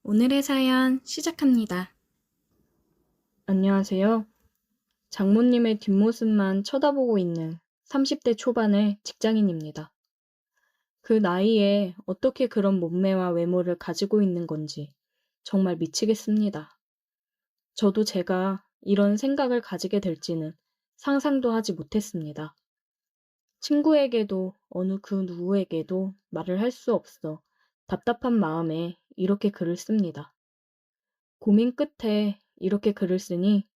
오늘의 사연 시작합니다. 안녕하세요. 장모님의 뒷모습만 쳐다보고 있는 30대 초반의 직장인입니다. 그 나이에 어떻게 그런 몸매와 외모를 가지고 있는 건지 정말 미치겠습니다. 저도 제가 이런 생각을 가지게 될지는 상상도 하지 못했습니다. 친구에게도 어느 그 누구에게도 말을 할 수 없어 답답한 마음에 이렇게 글을 씁니다. 고민 끝에 이렇게 글을 쓰니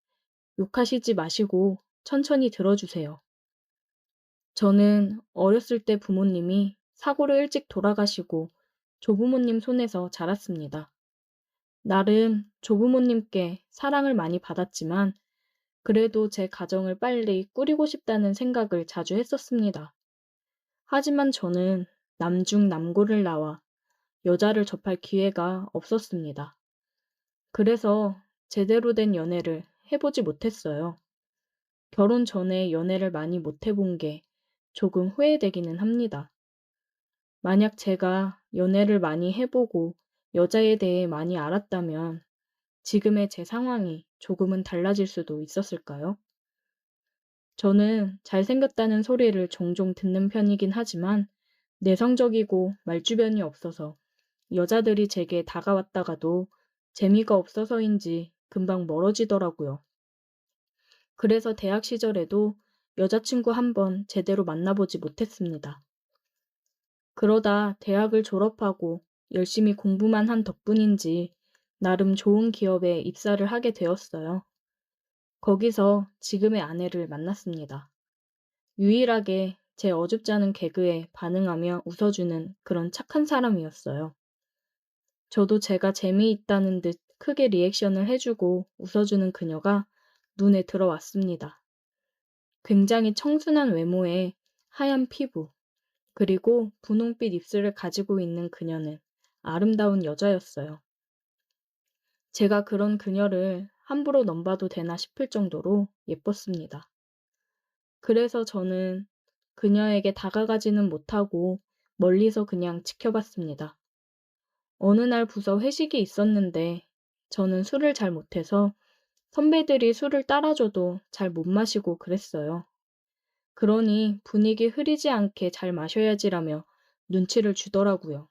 욕하시지 마시고 천천히 들어주세요. 저는 어렸을 때 부모님이 사고로 일찍 돌아가시고 조부모님 손에서 자랐습니다. 나름 조부모님께 사랑을 많이 받았지만 그래도 제 가정을 빨리 꾸리고 싶다는 생각을 자주 했었습니다. 하지만 저는 남중 남고를 나와 여자를 접할 기회가 없었습니다. 그래서 제대로 된 연애를 해보지 못했어요. 결혼 전에 연애를 많이 못 해본 게 조금 후회되기는 합니다. 만약 제가 연애를 많이 해보고 여자에 대해 많이 알았다면 지금의 제 상황이 조금은 달라질 수도 있었을까요? 저는 잘생겼다는 소리를 종종 듣는 편이긴 하지만 내성적이고 말주변이 없어서 여자들이 제게 다가왔다가도 재미가 없어서인지 금방 멀어지더라고요. 그래서 대학 시절에도 여자친구 한 번 제대로 만나보지 못했습니다. 그러다 대학을 졸업하고 열심히 공부만 한 덕분인지 나름 좋은 기업에 입사를 하게 되었어요. 거기서 지금의 아내를 만났습니다. 유일하게 제 어줍지 않은 개그에 반응하며 웃어주는 그런 착한 사람이었어요. 저도 제가 재미있다는 듯 크게 리액션을 해주고 웃어주는 그녀가 눈에 들어왔습니다. 굉장히 청순한 외모에 하얀 피부, 그리고 분홍빛 입술을 가지고 있는 그녀는 아름다운 여자였어요. 제가 그런 그녀를 함부로 넘봐도 되나 싶을 정도로 예뻤습니다. 그래서 저는 그녀에게 다가가지는 못하고 멀리서 그냥 지켜봤습니다. 어느 날 부서 회식이 있었는데 저는 술을 잘 못해서 선배들이 술을 따라줘도 잘 못 마시고 그랬어요. 그러니 분위기 흐리지 않게 잘 마셔야지라며 눈치를 주더라고요.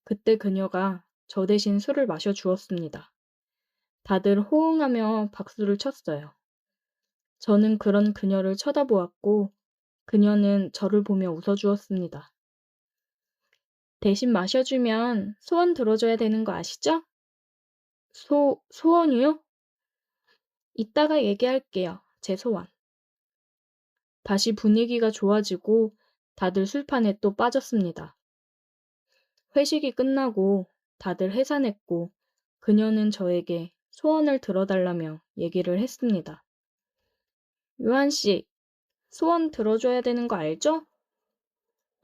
그때 그녀가 저 대신 술을 마셔 주었습니다. 다들 호응하며 박수를 쳤어요. 저는 그런 그녀를 쳐다보았고 그녀는 저를 보며 웃어주었습니다. 대신 마셔주면 소원 들어줘야 되는 거 아시죠? 소원이요? 이따가 얘기할게요. 제 소원. 다시 분위기가 좋아지고 다들 술판에 또 빠졌습니다. 회식이 끝나고 다들 해산했고 그녀는 저에게 소원을 들어달라며 얘기를 했습니다. 요한 씨, 소원 들어줘야 되는 거 알죠?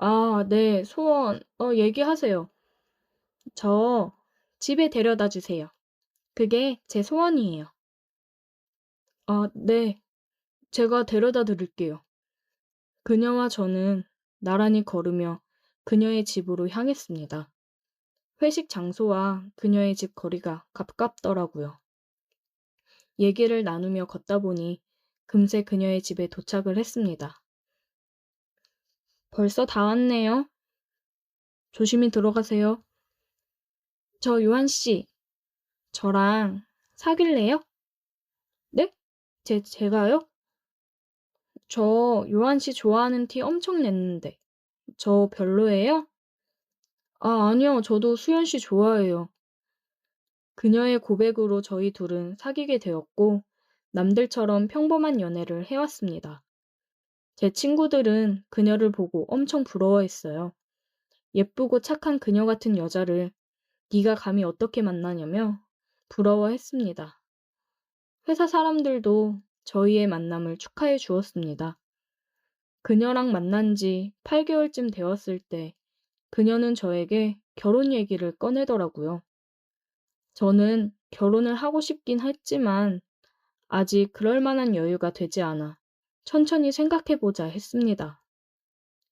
아, 네, 소원, 얘기하세요. 저 집에 데려다 주세요. 그게 제 소원이에요. 아, 네, 제가 데려다 드릴게요. 그녀와 저는 나란히 걸으며 그녀의 집으로 향했습니다. 회식 장소와 그녀의 집 거리가 가깝더라고요. 얘기를 나누며 걷다 보니 금세 그녀의 집에 도착을 했습니다. 벌써 다 왔네요. 조심히 들어가세요. 저 요한 씨, 저랑 사귈래요? 네? 제가요? 저 요한 씨 좋아하는 티 엄청 냈는데. 저 별로예요? 아, 아니요. 저도 수연 씨 좋아해요. 그녀의 고백으로 저희 둘은 사귀게 되었고, 남들처럼 평범한 연애를 해왔습니다. 제 친구들은 그녀를 보고 엄청 부러워했어요. 예쁘고 착한 그녀 같은 여자를 네가 감히 어떻게 만나냐며 부러워했습니다. 회사 사람들도 저희의 만남을 축하해 주었습니다. 그녀랑 만난 지 8개월쯤 되었을 때 그녀는 저에게 결혼 얘기를 꺼내더라고요. 저는 결혼을 하고 싶긴 했지만 아직 그럴 만한 여유가 되지 않아 천천히 생각해보자 했습니다.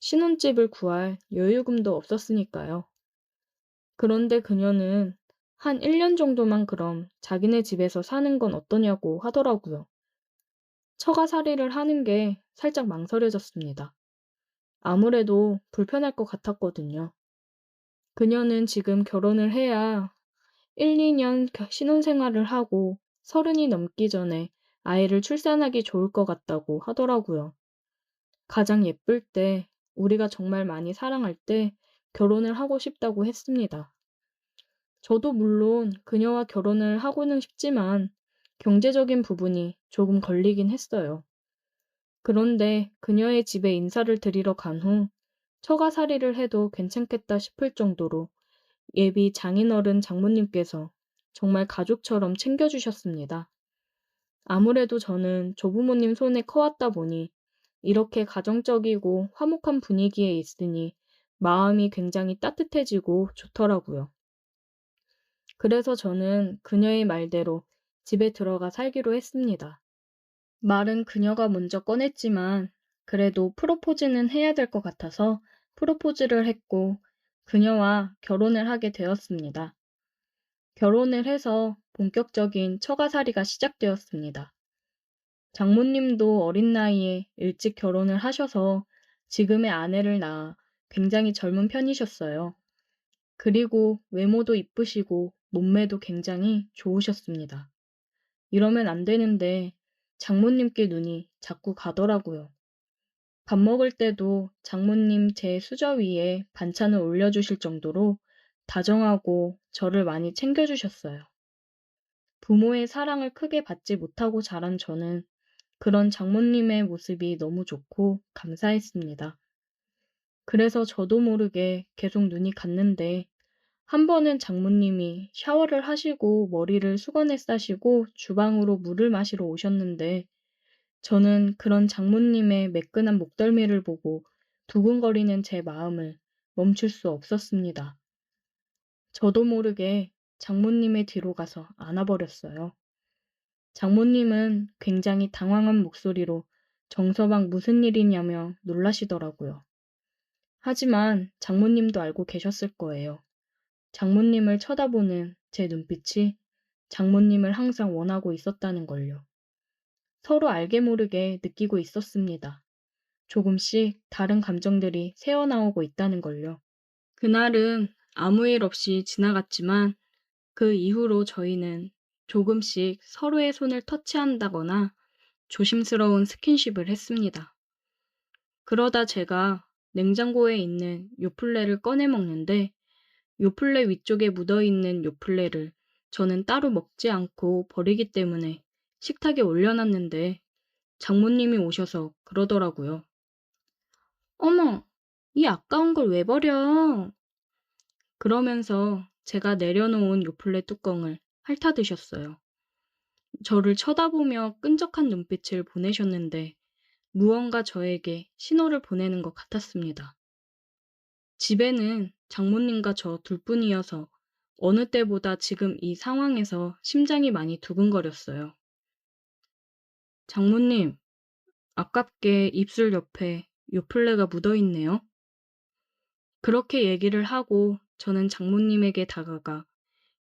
신혼집을 구할 여유금도 없었으니까요. 그런데 그녀는 한 1년 정도만 그럼 자기네 집에서 사는 건 어떠냐고 하더라고요. 처가살이를 하는 게 살짝 망설여졌습니다. 아무래도 불편할 것 같았거든요. 그녀는 지금 결혼을 해야 1, 2년 신혼생활을 하고 30이 넘기 전에 아이를 출산하기 좋을 것 같다고 하더라고요. 가장 예쁠 때, 우리가 정말 많이 사랑할 때 결혼을 하고 싶다고 했습니다. 저도 물론 그녀와 결혼을 하고는 싶지만 경제적인 부분이 조금 걸리긴 했어요. 그런데 그녀의 집에 인사를 드리러 간 후 처가살이를 해도 괜찮겠다 싶을 정도로 예비 장인어른 장모님께서 정말 가족처럼 챙겨주셨습니다. 아무래도 저는 조부모님 손에 커왔다 보니 이렇게 가정적이고 화목한 분위기에 있으니 마음이 굉장히 따뜻해지고 좋더라고요. 그래서 저는 그녀의 말대로 집에 들어가 살기로 했습니다. 말은 그녀가 먼저 꺼냈지만 그래도 프로포즈는 해야 될 것 같아서 프로포즈를 했고 그녀와 결혼을 하게 되었습니다. 결혼을 해서 본격적인 처가살이가 시작되었습니다. 장모님도 어린 나이에 일찍 결혼을 하셔서 지금의 아내를 낳아 굉장히 젊은 편이셨어요. 그리고 외모도 이쁘시고 몸매도 굉장히 좋으셨습니다. 이러면 안 되는데 장모님께 눈이 자꾸 가더라고요. 밥 먹을 때도 장모님 제 수저 위에 반찬을 올려주실 정도로 다정하고 저를 많이 챙겨주셨어요. 부모의 사랑을 크게 받지 못하고 자란 저는 그런 장모님의 모습이 너무 좋고 감사했습니다. 그래서 저도 모르게 계속 눈이 갔는데 한 번은 장모님이 샤워를 하시고 머리를 수건에 싸시고 주방으로 물을 마시러 오셨는데 저는 그런 장모님의 매끈한 목덜미를 보고 두근거리는 제 마음을 멈출 수 없었습니다. 저도 모르게 장모님의 뒤로 가서 안아버렸어요. 장모님은 굉장히 당황한 목소리로 정서방 무슨 일이냐며 놀라시더라고요. 하지만 장모님도 알고 계셨을 거예요. 장모님을 쳐다보는 제 눈빛이 장모님을 항상 원하고 있었다는 걸요. 서로 알게 모르게 느끼고 있었습니다. 조금씩 다른 감정들이 새어나오고 있다는 걸요. 그날은 아무 일 없이 지나갔지만 그 이후로 저희는 조금씩 서로의 손을 터치한다거나 조심스러운 스킨십을 했습니다. 그러다 제가 냉장고에 있는 요플레를 꺼내 먹는데 요플레 위쪽에 묻어있는 요플레를 저는 따로 먹지 않고 버리기 때문에 식탁에 올려놨는데 장모님이 오셔서 그러더라고요. 어머, 이 아까운 걸 왜 버려? 그러면서 제가 내려놓은 요플레 뚜껑을 핥아드셨어요. 저를 쳐다보며 끈적한 눈빛을 보내셨는데 무언가 저에게 신호를 보내는 것 같았습니다. 집에는 장모님과 저 둘뿐이어서 어느 때보다 지금 이 상황에서 심장이 많이 두근거렸어요. 장모님, 아깝게 입술 옆에 요플레가 묻어있네요. 그렇게 얘기를 하고 저는 장모님에게 다가가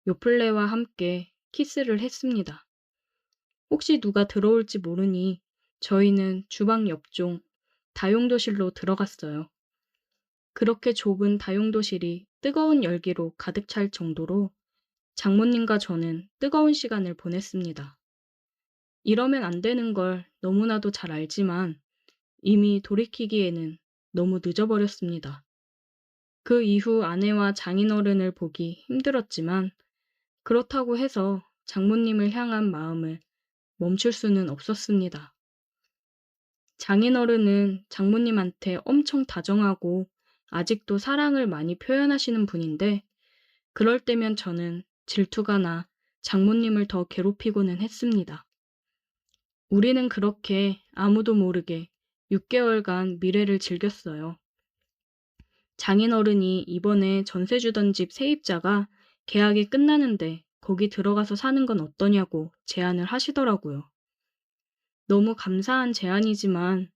요플레와 함께 키스를 했습니다. 혹시 누가 들어올지 모르니 저희는 주방 옆종 다용도실로 들어갔어요. 그렇게 좁은 다용도실이 뜨거운 열기로 가득 찰 정도로 장모님과 저는 뜨거운 시간을 보냈습니다. 이러면 안 되는 걸 너무나도 잘 알지만 이미 돌이키기에는 너무 늦어버렸습니다. 그 이후 아내와 장인어른을 보기 힘들었지만 그렇다고 해서 장모님을 향한 마음을 멈출 수는 없었습니다. 장인어른은 장모님한테 엄청 다정하고 아직도 사랑을 많이 표현하시는 분인데 그럴 때면 저는 질투가 나 장모님을 더 괴롭히고는 했습니다. 우리는 그렇게 아무도 모르게 6개월간 미래를 즐겼어요. 장인어른이 이번에 전세 주던 집 세입자가 계약이 끝나는데 거기 들어가서 사는 건 어떠냐고 제안을 하시더라고요. 너무 감사한 제안이지만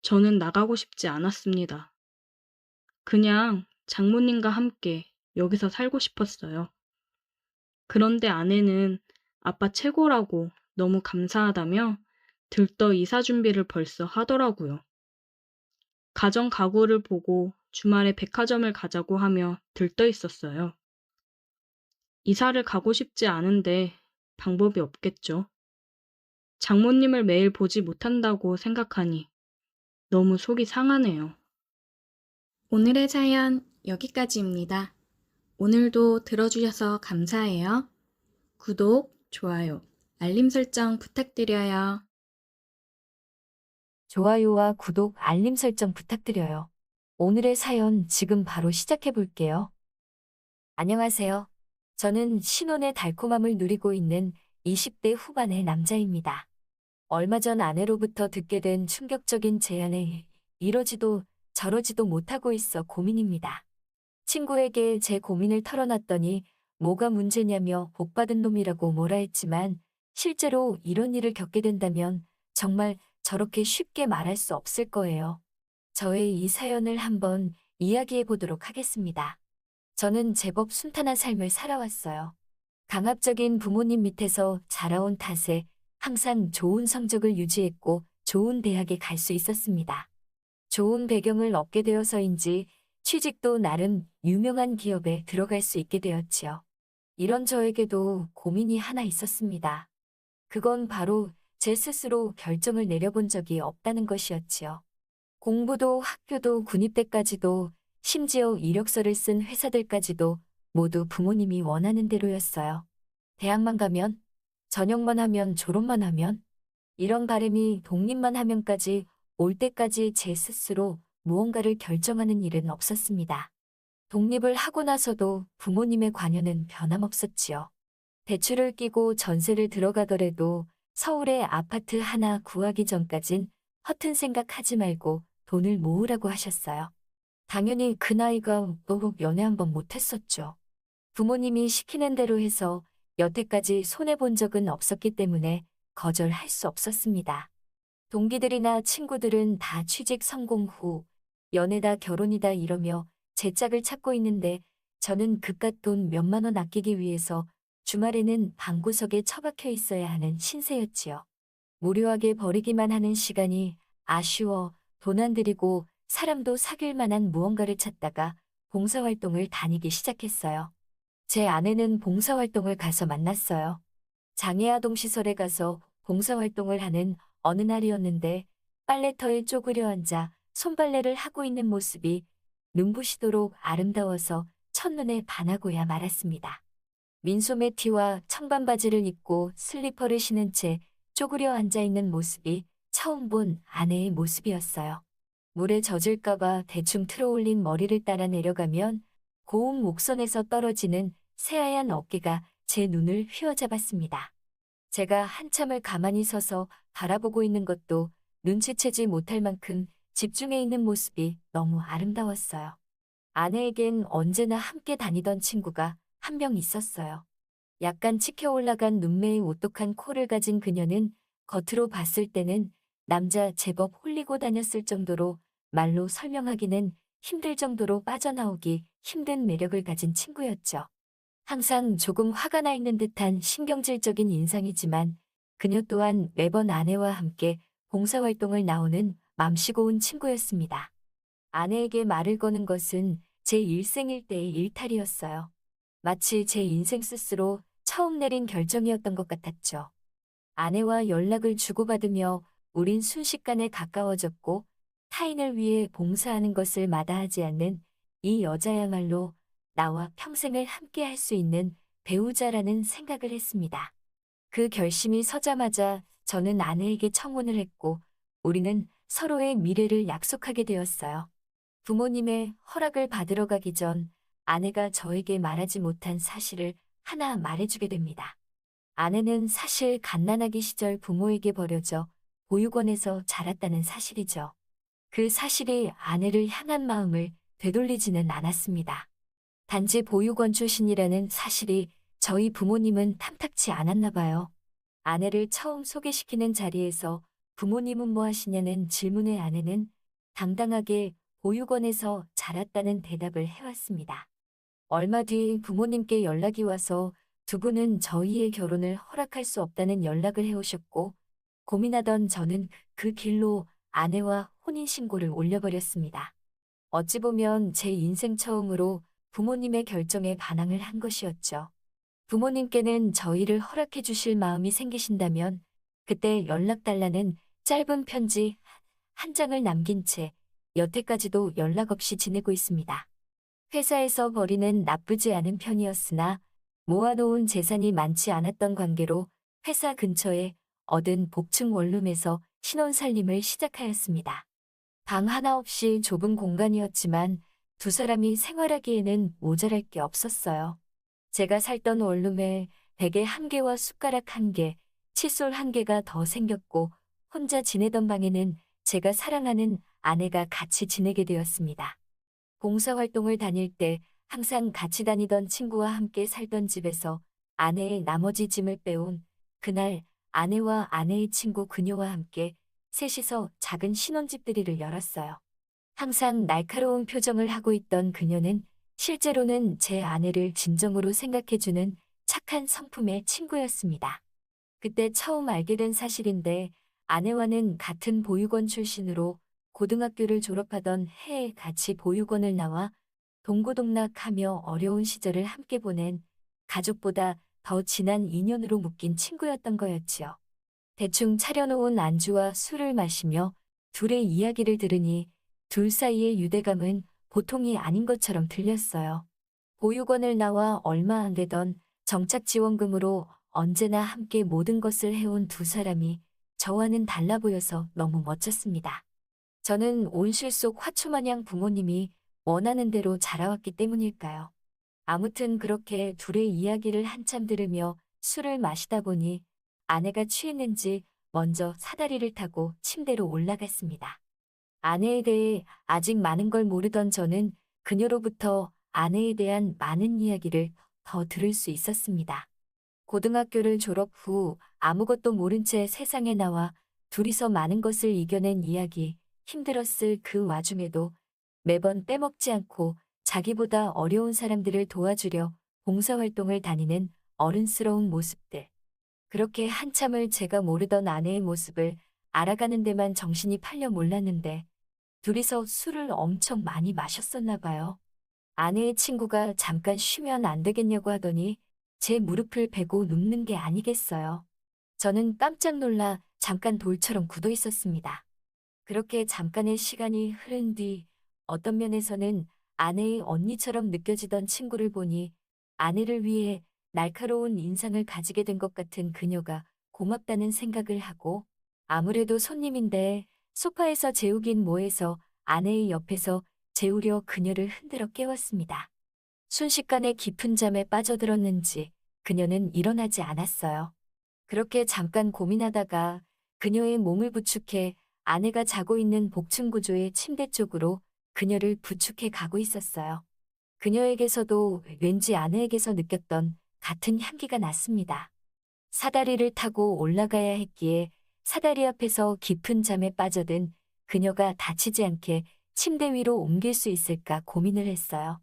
저는 나가고 싶지 않았습니다. 그냥 장모님과 함께 여기서 살고 싶었어요. 그런데 아내는 아빠 최고라고 너무 감사하다며 들떠 이사 준비를 벌써 하더라고요. 가정 가구를 보고 주말에 백화점을 가자고 하며 들떠 있었어요. 이사를 가고 싶지 않은데 방법이 없겠죠. 장모님을 매일 보지 못한다고 생각하니 너무 속이 상하네요. 오늘의 사연 여기까지입니다. 오늘도 들어주셔서 감사해요. 구독, 좋아요, 알림 설정 부탁드려요. 좋아요와 구독, 알림 설정 부탁드려요. 오늘의 사연 지금 바로 시작해 볼게요. 안녕하세요. 저는 신혼의 달콤함을 누리고 있는 20대 후반의 남자입니다. 얼마 전 아내로부터 듣게 된 충격적인 제안에 이러지도 저러지도 못하고 있어 고민입니다. 친구에게 제 고민을 털어놨더니 뭐가 문제냐며 복받은 놈이라고 뭐라 했지만 실제로 이런 일을 겪게 된다면 정말 저렇게 쉽게 말할 수 없을 거예요. 저의 이 사연을 한번 이야기해 보도록 하겠습니다. 저는 제법 순탄한 삶을 살아왔어요. 강압적인 부모님 밑에서 자라온 탓에 항상 좋은 성적을 유지했고 좋은 대학에 갈 수 있었습니다. 좋은 배경을 얻게 되어서인지 취직도 나름 유명한 기업에 들어갈 수 있게 되었지요. 이런 저에게도 고민이 하나 있었습니다. 그건 바로 제 스스로 결정을 내려본 적이 없다는 것이었지요. 공부도 학교도 군입대까지도 심지어 이력서를 쓴 회사들까지도 모두 부모님이 원하는 대로였어요. 대학만 가면, 전역만 하면, 졸업만 하면, 이런 바람이 독립만 하면까지 올 때까지 제 스스로 무언가를 결정하는 일은 없었습니다. 독립을 하고 나서도 부모님의 관여는 변함없었지요. 대출을 끼고 전세를 들어가더라도 서울에 아파트 하나 구하기 전까진 허튼 생각하지 말고 돈을 모으라고 하셨어요. 당연히 그 나이가 연애 한번 못했었죠. 부모님이 시키는 대로 해서 여태까지 손해본 적은 없었기 때문에 거절할 수 없었습니다. 동기들이나 친구들은 다 취직 성공 후 연애다 결혼이다 이러며 제 짝을 찾고 있는데 저는 그깟 돈 몇만 원 아끼기 위해서 주말에는 방구석에 처박혀 있어야 하는 신세였지요. 무료하게 버리기만 하는 시간이 아쉬워 돈 안 들이고 사람도 사귈 만한 무언가를 찾다가 봉사활동을 다니기 시작했어요. 제 아내는 봉사활동을 가서 만났어요. 장애아동시설에 가서 봉사활동을 하는 어느 날이었는데 빨래터에 쪼그려 앉아 손빨래를 하고 있는 모습이 눈부시도록 아름다워서 첫눈에 반하고야 말았습니다. 민소매 티와 청반 바지를 입고 슬리퍼를 신은 채 쪼그려 앉아있는 모습이 처음 본 아내의 모습이었어요. 물에 젖을까봐 대충 틀어올린 머리를 따라 내려가면 고운 목선에서 떨어지는 새하얀 어깨가 제 눈을 휘어잡았습니다. 제가 한참을 가만히 서서 바라보고 있는 것도 눈치채지 못할 만큼 집중해 있는 모습이 너무 아름다웠어요. 아내에겐 언제나 함께 다니던 친구가 한 명 있었어요. 약간 치켜 올라간 눈매의 오똑한 코를 가진 그녀는 겉으로 봤을 때는 남자 제법 홀리고 다녔을 정도로 말로 설명하기는 힘들 정도로 빠져나오기 힘든 매력을 가진 친구였죠. 항상 조금 화가 나 있는 듯한 신경질적인 인상이지만 그녀 또한 매번 아내와 함께 봉사활동을 나오는 맘씨 고운 친구였습니다. 아내에게 말을 거는 것은 제 일생일대의 일탈이었어요. 마치 제 인생 스스로 처음 내린 결정이었던 것 같았죠. 아내와 연락을 주고받으며 우린 순식간에 가까워졌고 타인을 위해 봉사하는 것을 마다하지 않는 이 여자야말로 나와 평생을 함께 할 수 있는 배우자라는 생각을 했습니다. 그 결심이 서자마자 저는 아내에게 청혼을 했고 우리는 서로의 미래를 약속하게 되었어요. 부모님의 허락을 받으러 가기 전 아내가 저에게 말하지 못한 사실을 하나 말해주게 됩니다. 아내는 사실 갓난아기 시절 부모에게 버려져 보육원에서 자랐다는 사실이죠. 그 사실이 아내를 향한 마음을 되돌리지는 않았습니다. 단지 보육원 출신이라는 사실이 저희 부모님은 탐탁치 않았나 봐요. 아내를 처음 소개시키는 자리에서 부모님은 뭐 하시냐는 질문에 아내는 당당하게 보육원에서 자랐다는 대답을 해왔습니다. 얼마 뒤 부모님께 연락이 와서 두 분은 저희의 결혼을 허락할 수 없다는 연락을 해오셨고, 고민하던 저는 그 길로 아내와 혼인신고를 올려버렸습니다. 어찌 보면 제 인생 처음으로 부모님의 결정에 반항을 한 것이었죠. 부모님께는 저희를 허락해 주실 마음이 생기신다면 그때 연락달라는 짧은 편지 한 장을 남긴 채 여태까지도 연락 없이 지내고 있습니다. 회사에서 벌이는 나쁘지 않은 편이었으나 모아놓은 재산이 많지 않았던 관계로 회사 근처에 얻은 복층 원룸에서 신혼살림을 시작하였습니다. 방 하나 없이 좁은 공간이었지만 두 사람이 생활하기에는 모자랄 게 없었어요. 제가 살던 원룸에 베개 한 개와 숟가락 한 개, 칫솔 한 개가 더 생겼고 혼자 지내던 방에는 제가 사랑하는 아내가 같이 지내게 되었습니다. 봉사활동을 다닐 때 항상 같이 다니던 친구와 함께 살던 집에서 아내의 나머지 짐을 빼온 그날 아내와 아내의 친구 그녀와 함께 셋이서 작은 신혼집들이를 열었어요. 항상 날카로운 표정을 하고 있던 그녀는 실제로는 제 아내를 진정으로 생각해주는 착한 성품의 친구였습니다. 그때 처음 알게 된 사실인데 아내와는 같은 보육원 출신으로 고등학교를 졸업하던 해에 같이 보육원을 나와 동고동락하며 어려운 시절을 함께 보낸 가족보다 더 진한 인연으로 묶인 친구였던 거였지요. 대충 차려놓은 안주와 술을 마시며 둘의 이야기를 들으니 둘 사이의 유대감은 보통이 아닌 것처럼 들렸어요. 보육원을 나와 얼마 안 되던 정착지원금으로 언제나 함께 모든 것을 해온 두 사람이 저와는 달라 보여서 너무 멋졌습니다. 저는 온실 속 화초마냥 부모님이 원하는 대로 자라왔기 때문일까요? 아무튼 그렇게 둘의 이야기를 한참 들으며 술을 마시다 보니 아내가 취했는지 먼저 사다리를 타고 침대로 올라갔습니다. 아내에 대해 아직 많은 걸 모르던 저는 그녀로부터 아내에 대한 많은 이야기를 더 들을 수 있었습니다. 고등학교를 졸업 후 아무것도 모른 채 세상에 나와 둘이서 많은 것을 이겨낸 이야기, 힘들었을 그 와중에도 매번 빼먹지 않고 자기보다 어려운 사람들을 도와주려 봉사활동을 다니는 어른스러운 모습들. 그렇게 한참을 제가 모르던 아내의 모습을 알아가는 데만 정신이 팔려 몰랐는데 둘이서 술을 엄청 많이 마셨었나 봐요. 아내의 친구가 잠깐 쉬면 안 되겠냐고 하더니 제 무릎을 베고 눕는 게 아니겠어요. 저는 깜짝 놀라 잠깐 돌처럼 굳어 있었습니다. 그렇게 잠깐의 시간이 흐른 뒤 어떤 면에서는 아내의 언니처럼 느껴지던 친구를 보니 아내를 위해 날카로운 인상을 가지게 된 것 같은 그녀가 고맙다는 생각을 하고 아무래도 손님인데 소파에서 재우긴 뭐해서 아내의 옆에서 재우려 그녀를 흔들어 깨웠습니다. 순식간에 깊은 잠에 빠져들었는지 그녀는 일어나지 않았어요. 그렇게 잠깐 고민하다가 그녀의 몸을 부축해 아내가 자고 있는 복층 구조의 침대 쪽으로 그녀를 부축해 가고 있었어요. 그녀에게서도 왠지 아내에게서 느꼈던 같은 향기가 났습니다. 사다리를 타고 올라가야 했기에 사다리 앞에서 깊은 잠에 빠져든 그녀가 다치지 않게 침대 위로 옮길 수 있을까 고민을 했어요.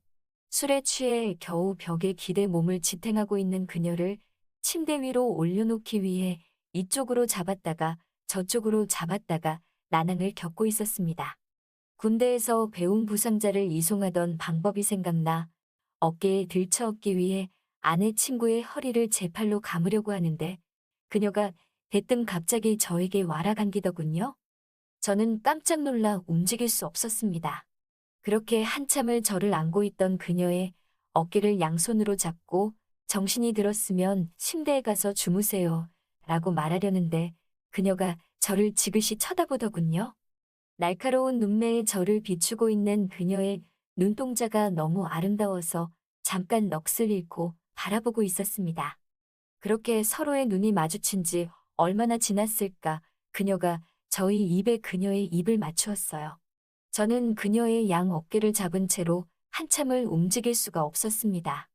술에 취해 겨우 벽에 기대 몸을 지탱하고 있는 그녀를 침대 위로 올려놓기 위해 이쪽으로 잡았다가 저쪽으로 잡았다가 난항을 겪고 있었습니다. 군대에서 배운 부상자를 이송하던 방법이 생각나 어깨에 들쳐업기 위해 아내 친구의 허리를 제 팔로 감으려고 하는데 그녀가 대뜸 갑자기 저에게 와라간기더군요. 저는 깜짝 놀라 움직일 수 없었습니다. 그렇게 한참을 저를 안고 있던 그녀의 어깨를 양손으로 잡고 정신이 들었으면 침대에 가서 주무세요 라고 말하려는데 그녀가 저를 지그시 쳐다보더군요. 날카로운 눈매에 저를 비추고 있는 그녀의 눈동자가 너무 아름다워서 잠깐 넋을 잃고 바라보고 있었습니다. 그렇게 서로의 눈이 마주친 지 얼마나 지났을까 그녀가 저희 입에 그녀의 입을 맞추었어요. 저는 그녀의 양 어깨를 잡은 채로 한참을 움직일 수가 없었습니다.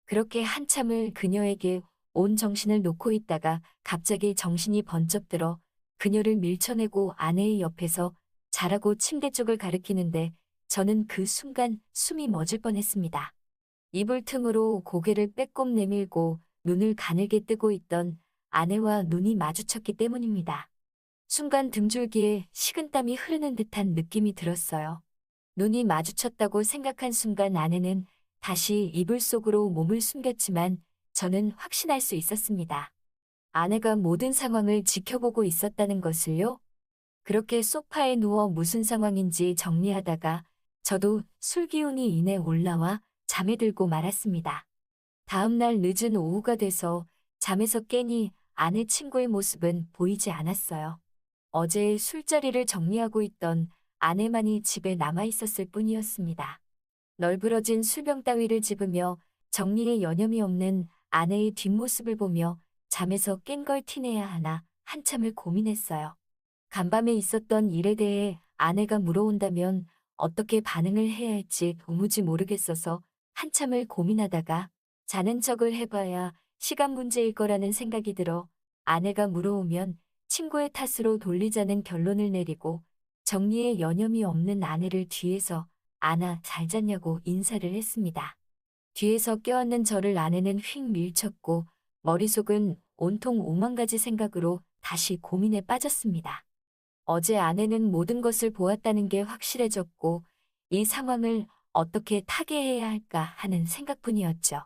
그렇게 한참을 그녀에게 온 정신을 놓고 있다가 갑자기 정신이 번쩍 들어 그녀를 밀쳐내고 아내의 옆에서 자라고 침대 쪽을 가리키는데 저는 그 순간 숨이 멎을 뻔했습니다. 이불 틈으로 고개를 빼꼼 내밀고 눈을 가늘게 뜨고 있던 아내와 눈이 마주쳤기 때문입니다. 순간 등줄기에 식은땀이 흐르는 듯한 느낌이 들었어요. 눈이 마주쳤다고 생각한 순간 아내는 다시 이불 속으로 몸을 숨겼지만 저는 확신할 수 있었습니다. 아내가 모든 상황을 지켜보고 있었다는 것을요. 그렇게 소파에 누워 무슨 상황인지 정리하다가 저도 술기운이 이내 올라와 잠에 들고 말았습니다. 다음 날 늦은 오후가 돼서 잠에서 깨니 아내 친구의 모습은 보이지 않았어요. 어제 술자리를 정리하고 있던 아내만이 집에 남아 있었을 뿐이었습니다. 널브러진 술병 따위를 집으며 정리에 여념이 없는 아내의 뒷모습을 보며 잠에서 깬 걸 티내야 하나 한참을 고민했어요. 간밤에 있었던 일에 대해 아내가 물어온다면 어떻게 반응을 해야 할지 도무지 모르겠어서 한참을 고민하다가 자는 척을 해봐야 시간 문제일 거라는 생각이 들어 아내가 물어오면 친구의 탓으로 돌리자는 결론을 내리고 정리에 여념이 없는 아내를 뒤에서 안아 잘 잤냐고 인사를 했습니다. 뒤에서 껴안는 저를 아내는 휙 밀쳤고 머릿속은 온통 오만 가지 생각으로 다시 고민에 빠졌습니다. 어제 아내는 모든 것을 보았다는 게 확실해졌고 이 상황을 어떻게 타개해야 할까 하는 생각뿐이었죠.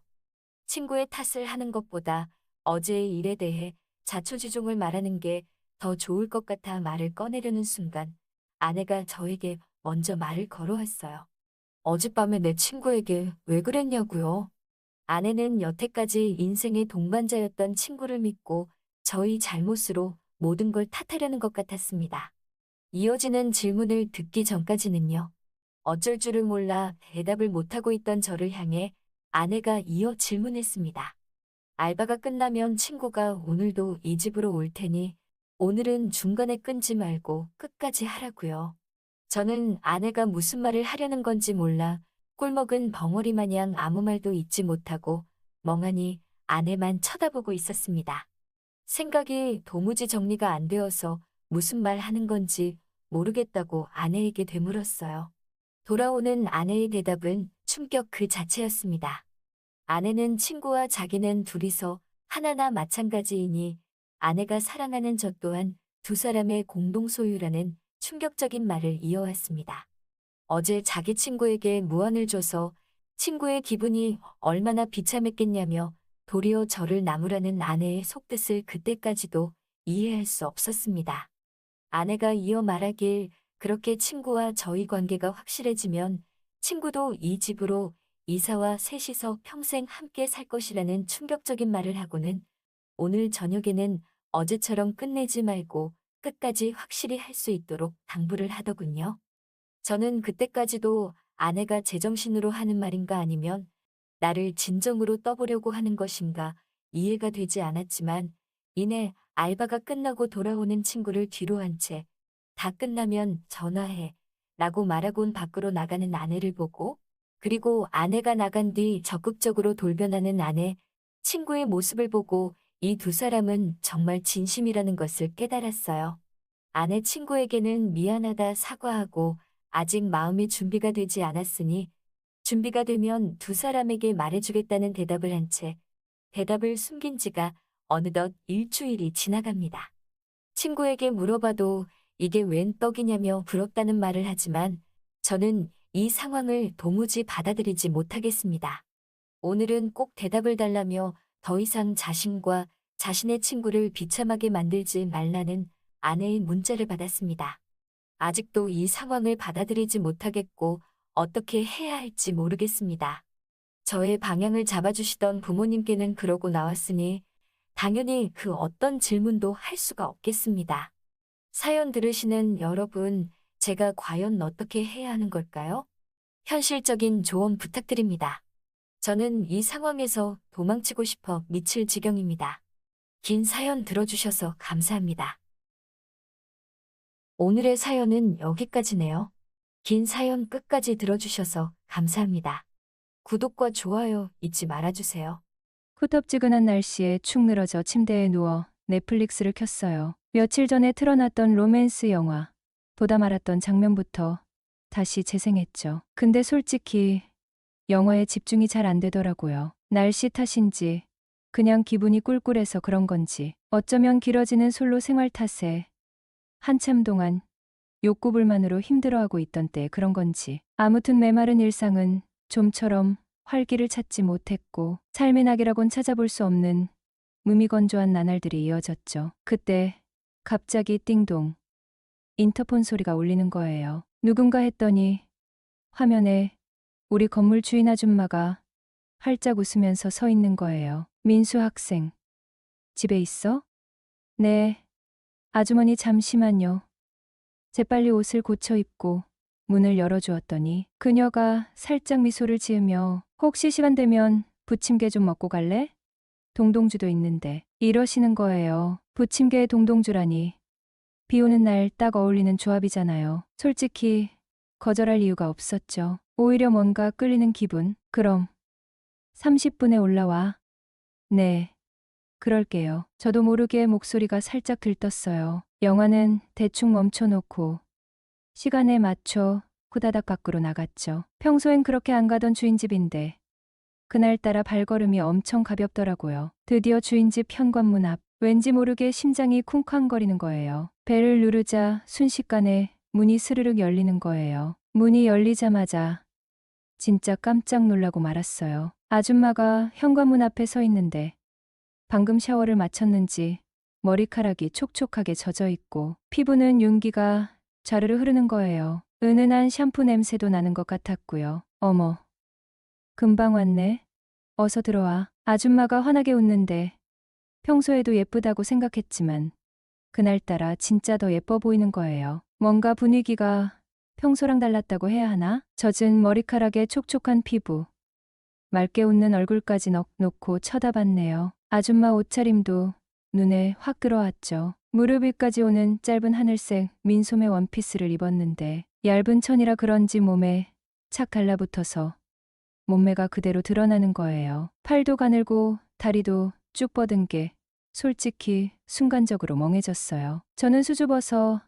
친구의 탓을 하는 것보다 어제의 일에 대해 자초지종을 말하는 게 더 좋을 것 같아 말을 꺼내려는 순간 아내가 저에게 먼저 말을 걸어왔어요. 어젯밤에 내 친구에게 왜 그랬냐고요? 아내는 여태까지 인생의 동반자였던 친구를 믿고 저희 잘못으로 모든 걸 탓하려는 것 같았습니다. 이어지는 질문을 듣기 전까지는요. 어쩔 줄을 몰라 대답을 못하고 있던 저를 향해 아내가 이어 질문했습니다. 알바가 끝나면 친구가 오늘도 이 집으로 올 테니 오늘은 중간에 끊지 말고 끝까지 하라고요. 저는 아내가 무슨 말을 하려는 건지 몰라 꿀먹은 벙어리 마냥 아무 말도 잊지 못하고 멍하니 아내만 쳐다보고 있었습니다. 생각이 도무지 정리가 안 되어서 무슨 말 하는 건지 모르겠다고 아내에게 되물었어요. 돌아오는 아내의 대답은 충격 그 자체였습니다. 아내는 친구와 자기는 둘이서 하나나 마찬가지이니 아내가 사랑하는 저 또한 두 사람의 공동 소유라는 충격적인 말을 이어왔습니다. 어제 자기 친구에게 무안을 줘서 친구의 기분이 얼마나 비참했겠냐며 도리어 저를 나무라는 아내의 속뜻을 그때까지도 이해할 수 없었습니다. 아내가 이어 말하길 그렇게 친구와 저희 관계가 확실해지면 친구도 이 집으로 이사와 셋이서 평생 함께 살 것이라는 충격적인 말을 하고는 오늘 저녁에는 어제처럼 끝내지 말고 끝까지 확실히 할 수 있도록 당부를 하더군요. 저는 그때까지도 아내가 제정신으로 하는 말인가 아니면 나를 진정으로 떠보려고 하는 것인가 이해가 되지 않았지만 이내 알바가 끝나고 돌아오는 친구를 뒤로 한 채 다 끝나면 전화해 라고 말하곤 밖으로 나가는 아내를 보고 그리고 아내가 나간 뒤 적극적으로 돌변하는 아내, 친구의 모습을 보고 이 두 사람은 정말 진심이라는 것을 깨달았어요. 아내 친구에게는 미안하다 사과하고 아직 마음의 준비가 되지 않았으니 준비가 되면 두 사람에게 말해주겠다는 대답을 한 채 대답을 숨긴 지가 어느덧 일주일이 지나갑니다. 친구에게 물어봐도 이게 웬 떡이냐며 부럽다는 말을 하지만 저는 이 상황을 도무지 받아들이지 못하겠습니다. 오늘은 꼭 대답을 달라며 더 이상 자신과 자신의 친구를 비참하게 만들지 말라는 아내의 문자를 받았습니다. 아직도 이 상황을 받아들이지 못하겠고 어떻게 해야 할지 모르겠습니다. 저의 방향을 잡아주시던 부모님께는 그러고 나왔으니 당연히 그 어떤 질문도 할 수가 없겠습니다. 사연 들으시는 여러분, 제가 과연 어떻게 해야 하는 걸까요? 현실적인 조언 부탁드립니다. 저는 이 상황에서 도망치고 싶어 미칠 지경입니다. 긴 사연 들어주셔서 감사합니다. 오늘의 사연은 여기까지네요. 긴 사연 끝까지 들어주셔서 감사합니다. 구독과 좋아요 잊지 말아주세요. 후덥지근한 날씨에 축 늘어져 침대에 누워 넷플릭스를 켰어요. 며칠 전에 틀어놨던 로맨스 영화, 보다 말았던 장면부터 다시 재생했죠. 근데 솔직히 영화에 집중이 잘 안 되더라고요. 날씨 탓인지 그냥 기분이 꿀꿀해서 그런 건지, 어쩌면 길어지는 솔로 생활 탓에 한참 동안 욕구 불만으로 힘들어하고 있던 때 그런 건지, 아무튼 메마른 일상은 좀처럼 활기를 찾지 못했고 삶의 낙이라곤 찾아볼 수 없는 무미건조한 나날들이 이어졌죠. 그때 갑자기 띵동 인터폰 소리가 울리는 거예요. 누군가 했더니 화면에 우리 건물 주인 아줌마가 활짝 웃으면서 서 있는 거예요. 민수 학생, 집에 있어? 네. 아주머니 잠시만요. 재빨리 옷을 고쳐 입고 문을 열어주었더니 그녀가 살짝 미소를 지으며 혹시 시간 되면 부침개 좀 먹고 갈래? 동동주도 있는데 이러시는 거예요. 부침개에 동동주라니. 비 오는 날 딱 어울리는 조합이잖아요. 솔직히 거절할 이유가 없었죠. 오히려 뭔가 끌리는 기분. 그럼 30분에 올라와. 네, 그럴게요. 저도 모르게 목소리가 살짝 들떴어요. 영화는 대충 멈춰놓고 시간에 맞춰 후다닥 밖으로 나갔죠. 평소엔 그렇게 안 가던 주인집인데 그날따라 발걸음이 엄청 가볍더라고요. 드디어 주인집 현관문 앞. 왠지 모르게 심장이 쿵쾅거리는 거예요. 벨을 누르자 순식간에 문이 스르륵 열리는 거예요. 문이 열리자마자 진짜 깜짝 놀라고 말았어요. 아줌마가 현관문 앞에 서 있는데 방금 샤워를 마쳤는지 머리카락이 촉촉하게 젖어 있고 피부는 윤기가 자르르 흐르는 거예요. 은은한 샴푸 냄새도 나는 것 같았고요. 어머, 금방 왔네. 어서 들어와. 아줌마가 환하게 웃는데 평소에도 예쁘다고 생각했지만 그날따라 진짜 더 예뻐 보이는 거예요. 뭔가 분위기가 평소랑 달랐다고 해야 하나? 젖은 머리카락에 촉촉한 피부, 맑게 웃는 얼굴까지 놓고 쳐다봤네요. 아줌마 옷차림도 눈에 확 들어왔죠. 무릎 위까지 오는 짧은 하늘색 민소매 원피스를 입었는데 얇은 천이라 그런지 몸에 착 달라붙어서 몸매가 그대로 드러나는 거예요. 팔도 가늘고 다리도 쭉 뻗은 게 솔직히 순간적으로 멍해졌어요. 저는 수줍어서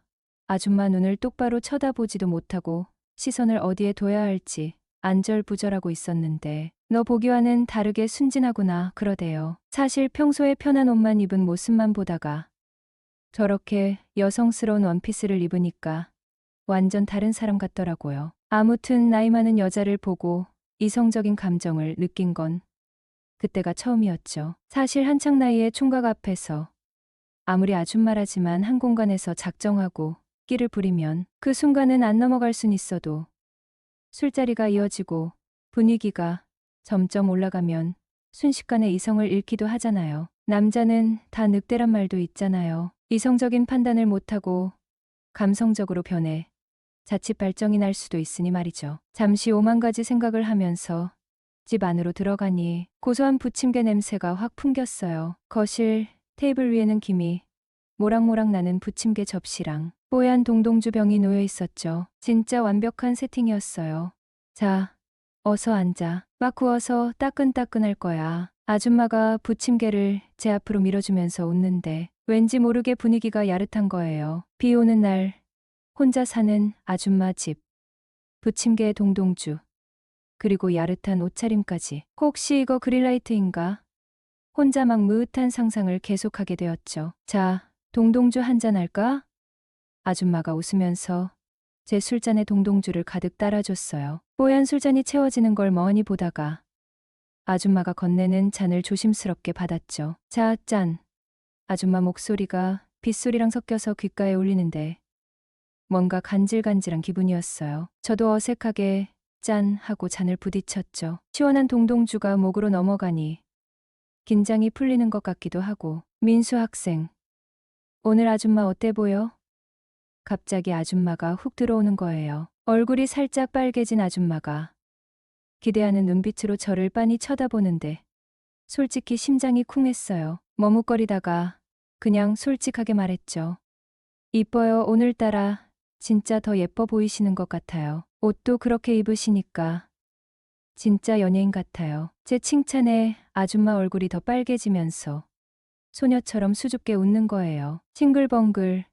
아줌마 눈을 똑바로 쳐다보지도 못하고 시선을 어디에 둬야 할지 안절부절하고 있었는데 너 보기와는 다르게 순진하구나 그러대요. 사실 평소에 편한 옷만 입은 모습만 보다가 저렇게 여성스러운 원피스를 입으니까 완전 다른 사람 같더라고요. 아무튼 나이 많은 여자를 보고 이성적인 감정을 느낀 건 그때가 처음이었죠. 사실 한창 나이에 총각 앞에서 아무리 아줌마라지만 한 공간에서 작정하고 끼를 부리면 그 순간은 안 넘어갈 순 있어도 술자리가 이어지고 분위기가 점점 올라가면 순식간에 이성을 잃기도 하잖아요. 남자는 다 늑대란 말도 있잖아요. 이성적인 판단을 못하고 감성적으로 변해 자칫 발정이 날 수도 있으니 말이죠. 잠시 오만 가지 생각을 하면서 집 안으로 들어가니 고소한 부침개 냄새가 확 풍겼어요. 거실 테이블 위에는 김이 모락모락 나는 부침개 접시랑 뽀얀 동동주 병이 놓여 있었죠. 진짜 완벽한 세팅이었어요. 자, 어서 앉아. 막 구워서 따끈따끈할 거야. 아줌마가 부침개를 제 앞으로 밀어주면서 웃는데 왠지 모르게 분위기가 야릇한 거예요. 비 오는 날 혼자 사는 아줌마 집. 부침개 동동주. 그리고 야릇한 옷차림까지. 혹시 이거 그릴라이트인가? 혼자 막 무릇한 상상을 계속하게 되었죠. 자, 동동주 한잔 할까? 아줌마가 웃으면서 제 술잔에 동동주를 가득 따라줬어요. 뽀얀 술잔이 채워지는 걸 멍하니 보다가 아줌마가 건네는 잔을 조심스럽게 받았죠. 자, 짠. 아줌마 목소리가 빗소리랑 섞여서 귓가에 울리는데 뭔가 간질간질한 기분이었어요. 저도 어색하게 짠 하고 잔을 부딪혔죠. 시원한 동동주가 목으로 넘어가니 긴장이 풀리는 것 같기도 하고. 민수 학생, 오늘 아줌마 어때 보여? 갑자기 아줌마가 훅 들어오는 거예요. 얼굴이 살짝 빨개진 아줌마가 기대하는 눈빛으로 저를 빤히 쳐다보는데 솔직히 심장이 쿵했어요. 머뭇거리다가 그냥 솔직하게 말했죠. 이뻐요. 오늘따라 진짜 더 예뻐 보이시는 것 같아요. 옷도 그렇게 입으시니까 진짜 연예인 같아요. 제 칭찬에 아줌마 얼굴이 더 빨개지면서 소녀처럼 수줍게 웃는 거예요. 싱글벙글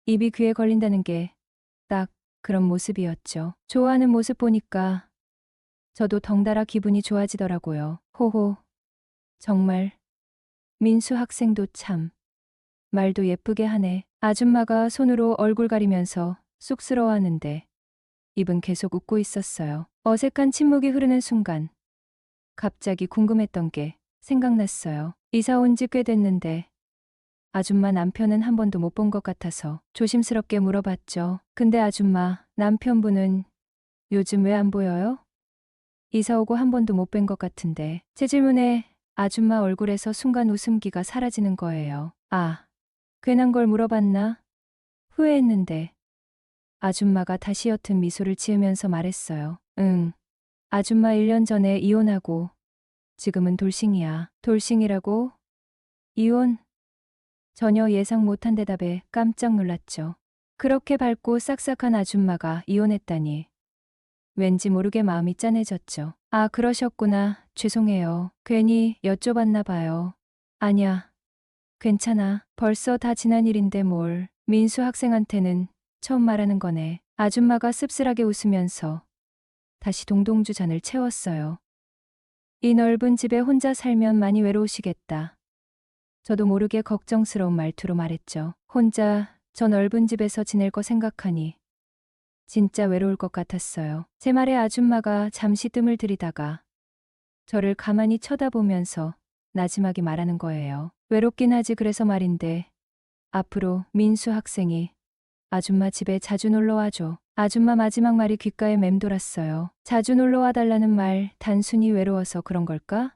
입이 귀에 걸린다는 게 딱 그런 모습이었죠. 좋아하는 모습 보니까 저도 덩달아 기분이 좋아지더라고요. 호호, 정말 민수 학생도 참 말도 예쁘게 하네. 아줌마가 손으로 얼굴 가리면서 쑥스러워하는데 입은 계속 웃고 있었어요. 어색한 침묵이 흐르는 순간 갑자기 궁금했던 게 생각났어요. 이사 온 지 꽤 됐는데 아줌마 남편은 한 번도 못 본 것 같아서 조심스럽게 물어봤죠. 근데 아줌마, 남편분은 요즘 왜 안 보여요? 이사 오고 한 번도 못 뵌 것 같은데. 제 질문에 아줌마 얼굴에서 순간 웃음기가 사라지는 거예요. 아, 괜한 걸 물어봤나? 후회했는데 아줌마가 다시 옅은 미소를 지으면서 말했어요. 응. 아줌마 1년 전에 이혼하고 지금은 돌싱이야. 돌싱이라고? 이혼? 전혀 예상 못한 대답에 깜짝 놀랐죠. 그렇게 밝고 싹싹한 아줌마가 이혼했다니. 왠지 모르게 마음이 짠해졌죠. 아, 그러셨구나. 죄송해요. 괜히 여쭤봤나 봐요. 아냐, 괜찮아. 벌써 다 지난 일인데 뭘. 민수 학생한테는 처음 말하는 거네. 아줌마가 씁쓸하게 웃으면서 다시 동동주 잔을 채웠어요. 이 넓은 집에 혼자 살면 많이 외로우시겠다. 저도 모르게 걱정스러운 말투로 말했죠. 혼자 저 넓은 집에서 지낼 거 생각하니 진짜 외로울 것 같았어요. 제 말에 아줌마가 잠시 뜸을 들이다가 저를 가만히 쳐다보면서 나지막이 말하는 거예요. 외롭긴 하지 그래서 말인데 앞으로 민수 학생이 아줌마 집에 자주 놀러 와줘. 아줌마 마지막 말이 귓가에 맴돌았어요. 자주 놀러 와달라는 말 단순히 외로워서 그런 걸까?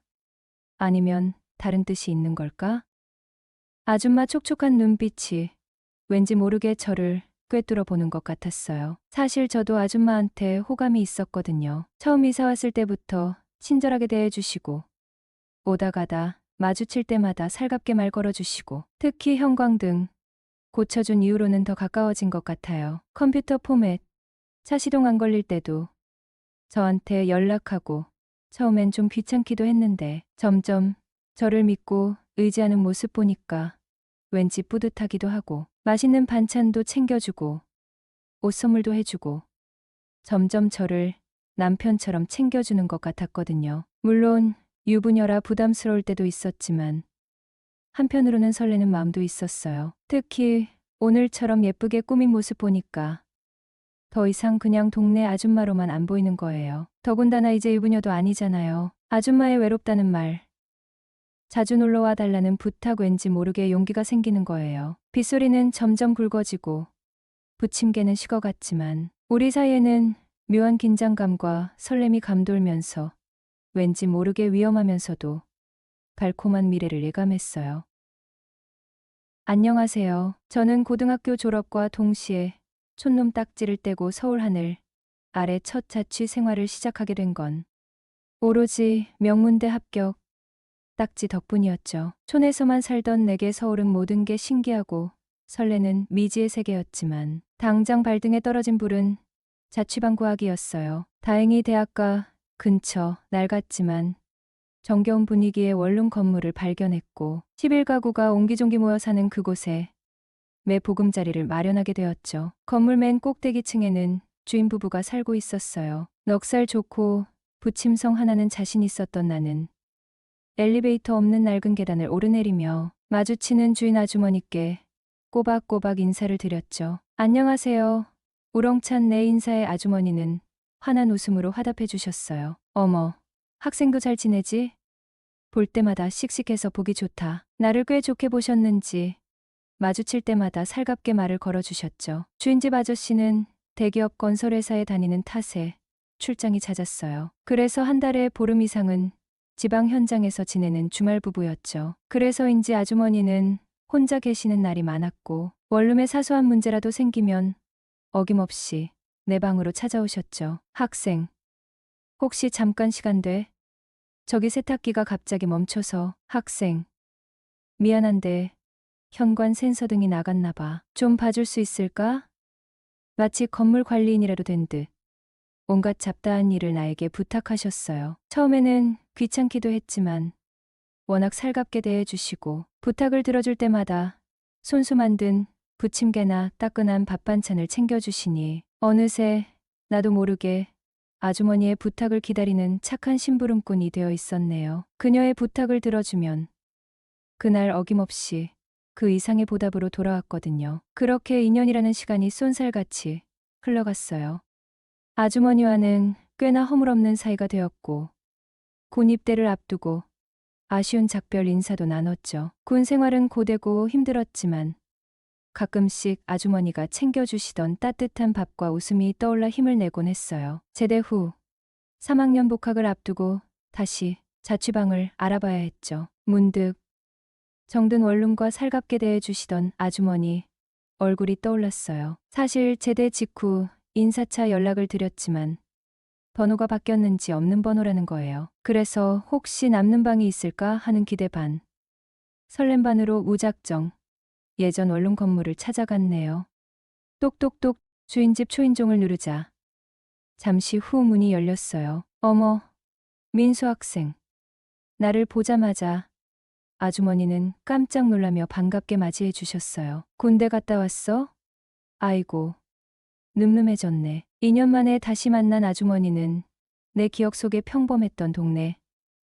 아니면 다른 뜻이 있는 걸까? 아줌마 촉촉한 눈빛이 왠지 모르게 저를 꿰뚫어 보는 것 같았어요. 사실 저도 아줌마한테 호감이 있었거든요. 처음 이사 왔을 때부터 친절하게 대해주시고 오다 가다 마주칠 때마다 살갑게 말 걸어주시고 특히 형광등 고쳐준 이후로는 더 가까워진 것 같아요. 컴퓨터 포맷, 차 시동 안 걸릴 때도 저한테 연락하고 처음엔 좀 귀찮기도 했는데 점점 저를 믿고 의지하는 모습 보니까 왠지 뿌듯하기도 하고 맛있는 반찬도 챙겨주고 옷 선물도 해주고 점점 저를 남편처럼 챙겨주는 것 같았거든요. 물론 유부녀라 부담스러울 때도 있었지만 한편으로는 설레는 마음도 있었어요. 특히 오늘처럼 예쁘게 꾸민 모습 보니까 더 이상 그냥 동네 아줌마로만 안 보이는 거예요. 더군다나 이제 유부녀도 아니잖아요. 아줌마의 외롭다는 말, 자주 놀러와 달라는 부탁 왠지 모르게 용기가 생기는 거예요. 빗소리는 점점 굵어지고 부침개는 식어갔지만 우리 사이에는 묘한 긴장감과 설렘이 감돌면서 왠지 모르게 위험하면서도 달콤한 미래를 예감했어요. 안녕하세요. 저는 고등학교 졸업과 동시에 촌놈 딱지를 떼고 서울 하늘 아래 첫 자취 생활을 시작하게 된 건 오로지 명문대 합격 딱지 덕분이었죠. 촌에서만 살던 내게 서울은 모든 게 신기하고 설레는 미지의 세계였지만 당장 발등에 떨어진 불은 자취방 구하기였어요. 다행히 대학가 근처 낡았지만 정겨운 분위기의 원룸 건물을 발견했고 11가구가 옹기종기 모여 사는 그곳에 매 보금자리를 마련하게 되었죠. 건물 맨 꼭대기층에는 주인 부부가 살고 있었어요. 넉살 좋고 부침성 하나는 자신 있었던 나는 엘리베이터 없는 낡은 계단을 오르내리며 마주치는 주인 아주머니께 꼬박꼬박 인사를 드렸죠. 안녕하세요. 우렁찬 내 인사에 아주머니는 환한 웃음으로 화답해 주셨어요. 어머, 학생도 잘 지내지? 볼 때마다 씩씩해서 보기 좋다. 나를 꽤 좋게 보셨는지 마주칠 때마다 살갑게 말을 걸어주셨죠. 주인집 아저씨는 대기업 건설회사에 다니는 탓에 출장이 잦았어요. 그래서 한 달에 보름 이상은 지방 현장에서 지내는 주말 부부였죠. 그래서인지 아주머니는 혼자 계시는 날이 많았고 원룸에 사소한 문제라도 생기면 어김없이 내 방으로 찾아오셨죠. 학생, 혹시 잠깐 시간 돼? 저기 세탁기가 갑자기 멈춰서. 학생, 미안한데 현관 센서등이 나갔나 봐. 좀 봐줄 수 있을까? 마치 건물 관리인이라도 된 듯 온갖 잡다한 일을 나에게 부탁하셨어요. 처음에는 귀찮기도 했지만 워낙 살갑게 대해주시고 부탁을 들어줄 때마다 손수 만든 부침개나 따끈한 밥 반찬을 챙겨주시니 어느새 나도 모르게 아주머니의 부탁을 기다리는 착한 심부름꾼이 되어 있었네요. 그녀의 부탁을 들어주면 그날 어김없이 그 이상의 보답으로 돌아왔거든요. 그렇게 2년이라는 시간이 쏜살같이 흘러갔어요. 아주머니와는 꽤나 허물없는 사이가 되었고 군 입대를 앞두고 아쉬운 작별 인사도 나눴죠. 군 생활은 고되고 힘들었지만 가끔씩 아주머니가 챙겨주시던 따뜻한 밥과 웃음이 떠올라 힘을 내곤 했어요. 제대 후 3학년 복학을 앞두고 다시 자취방을 알아봐야 했죠. 문득 정든 원룸과 살갑게 대해주시던 아주머니 얼굴이 떠올랐어요. 사실 제대 직후 인사차 연락을 드렸지만 번호가 바뀌었는지 없는 번호라는 거예요. 그래서 혹시 남는 방이 있을까 하는 기대 반, 설렘 반으로 무작정 예전 원룸 건물을 찾아갔네요. 똑똑똑 주인집 초인종을 누르자 잠시 후 문이 열렸어요. 어머, 민수 학생. 나를 보자마자 아주머니는 깜짝 놀라며 반갑게 맞이해 주셨어요. 군대 갔다 왔어? 아이고, 늠름해졌네. 2년 만에 다시 만난 아주머니는 내 기억 속에 평범했던 동네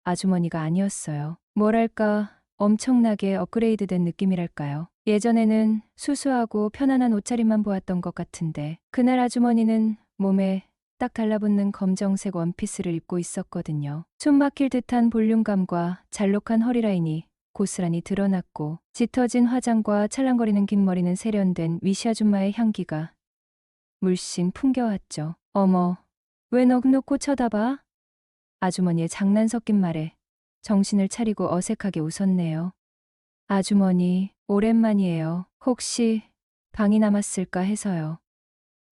아주머니가 아니었어요. 뭐랄까, 엄청나게 업그레이드된 느낌이랄까요. 예전에는 수수하고 편안한 옷차림만 보았던 것 같은데 그날 아주머니는 몸에 딱 달라붙는 검정색 원피스를 입고 있었거든요. 숨 막힐 듯한 볼륨감과 잘록한 허리라인이 고스란히 드러났고 짙어진 화장과 찰랑거리는 긴 머리는 세련된 위시 아줌마의 향기가 물씬 풍겨왔죠. 어머, 왜 넋놓고 쳐다봐? 아주머니의 장난 섞인 말에 정신을 차리고 어색하게 웃었네요. 아주머니, 오랜만이에요. 혹시 방이 남았을까 해서요.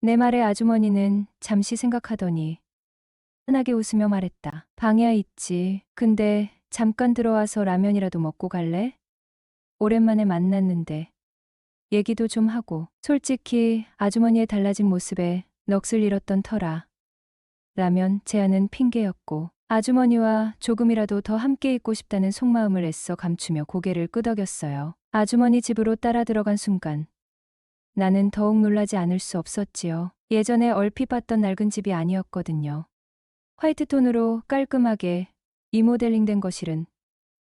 내 말에 아주머니는 잠시 생각하더니 흔하게 웃으며 말했다. 방이야 있지. 근데 잠깐 들어와서 라면이라도 먹고 갈래? 오랜만에 만났는데 얘기도 좀 하고. 솔직히 아주머니의 달라진 모습에 넋을 잃었던 터라 라면 제안은 핑계였고 아주머니와 조금이라도 더 함께 있고 싶다는 속마음을 애써 감추며 고개를 끄덕였어요. 아주머니 집으로 따라 들어간 순간 나는 더욱 놀라지 않을 수 없었지요. 예전에 얼핏 봤던 낡은 집이 아니었거든요. 화이트톤으로 깔끔하게 리모델링된 거실은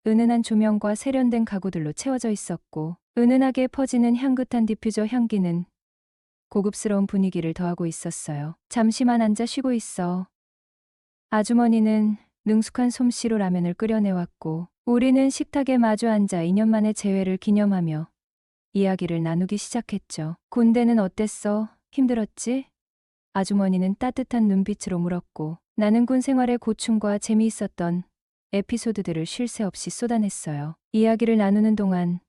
은은한 조명과 세련된 가구들로 채워져 있었고 은은하게 퍼지는 향긋한 디퓨저 향기는 고급스러운 분위기를 더하고 있었어요. 잠시만 앉아 쉬고 있어. 아주머니는 능숙한 솜씨로 라면을 끓여내왔고 우리는 식탁에 마주 앉아 2년 만의 재회를 기념하며 이야기를 나누기 시작했죠. 군대는 어땠어? 힘들었지? 아주머니는 따뜻한 눈빛으로 물었고 나는 군 생활의 고충과 재미있었던 에피소드들을 쉴 새 없이 쏟아냈어요. 이야기를 나누는 동안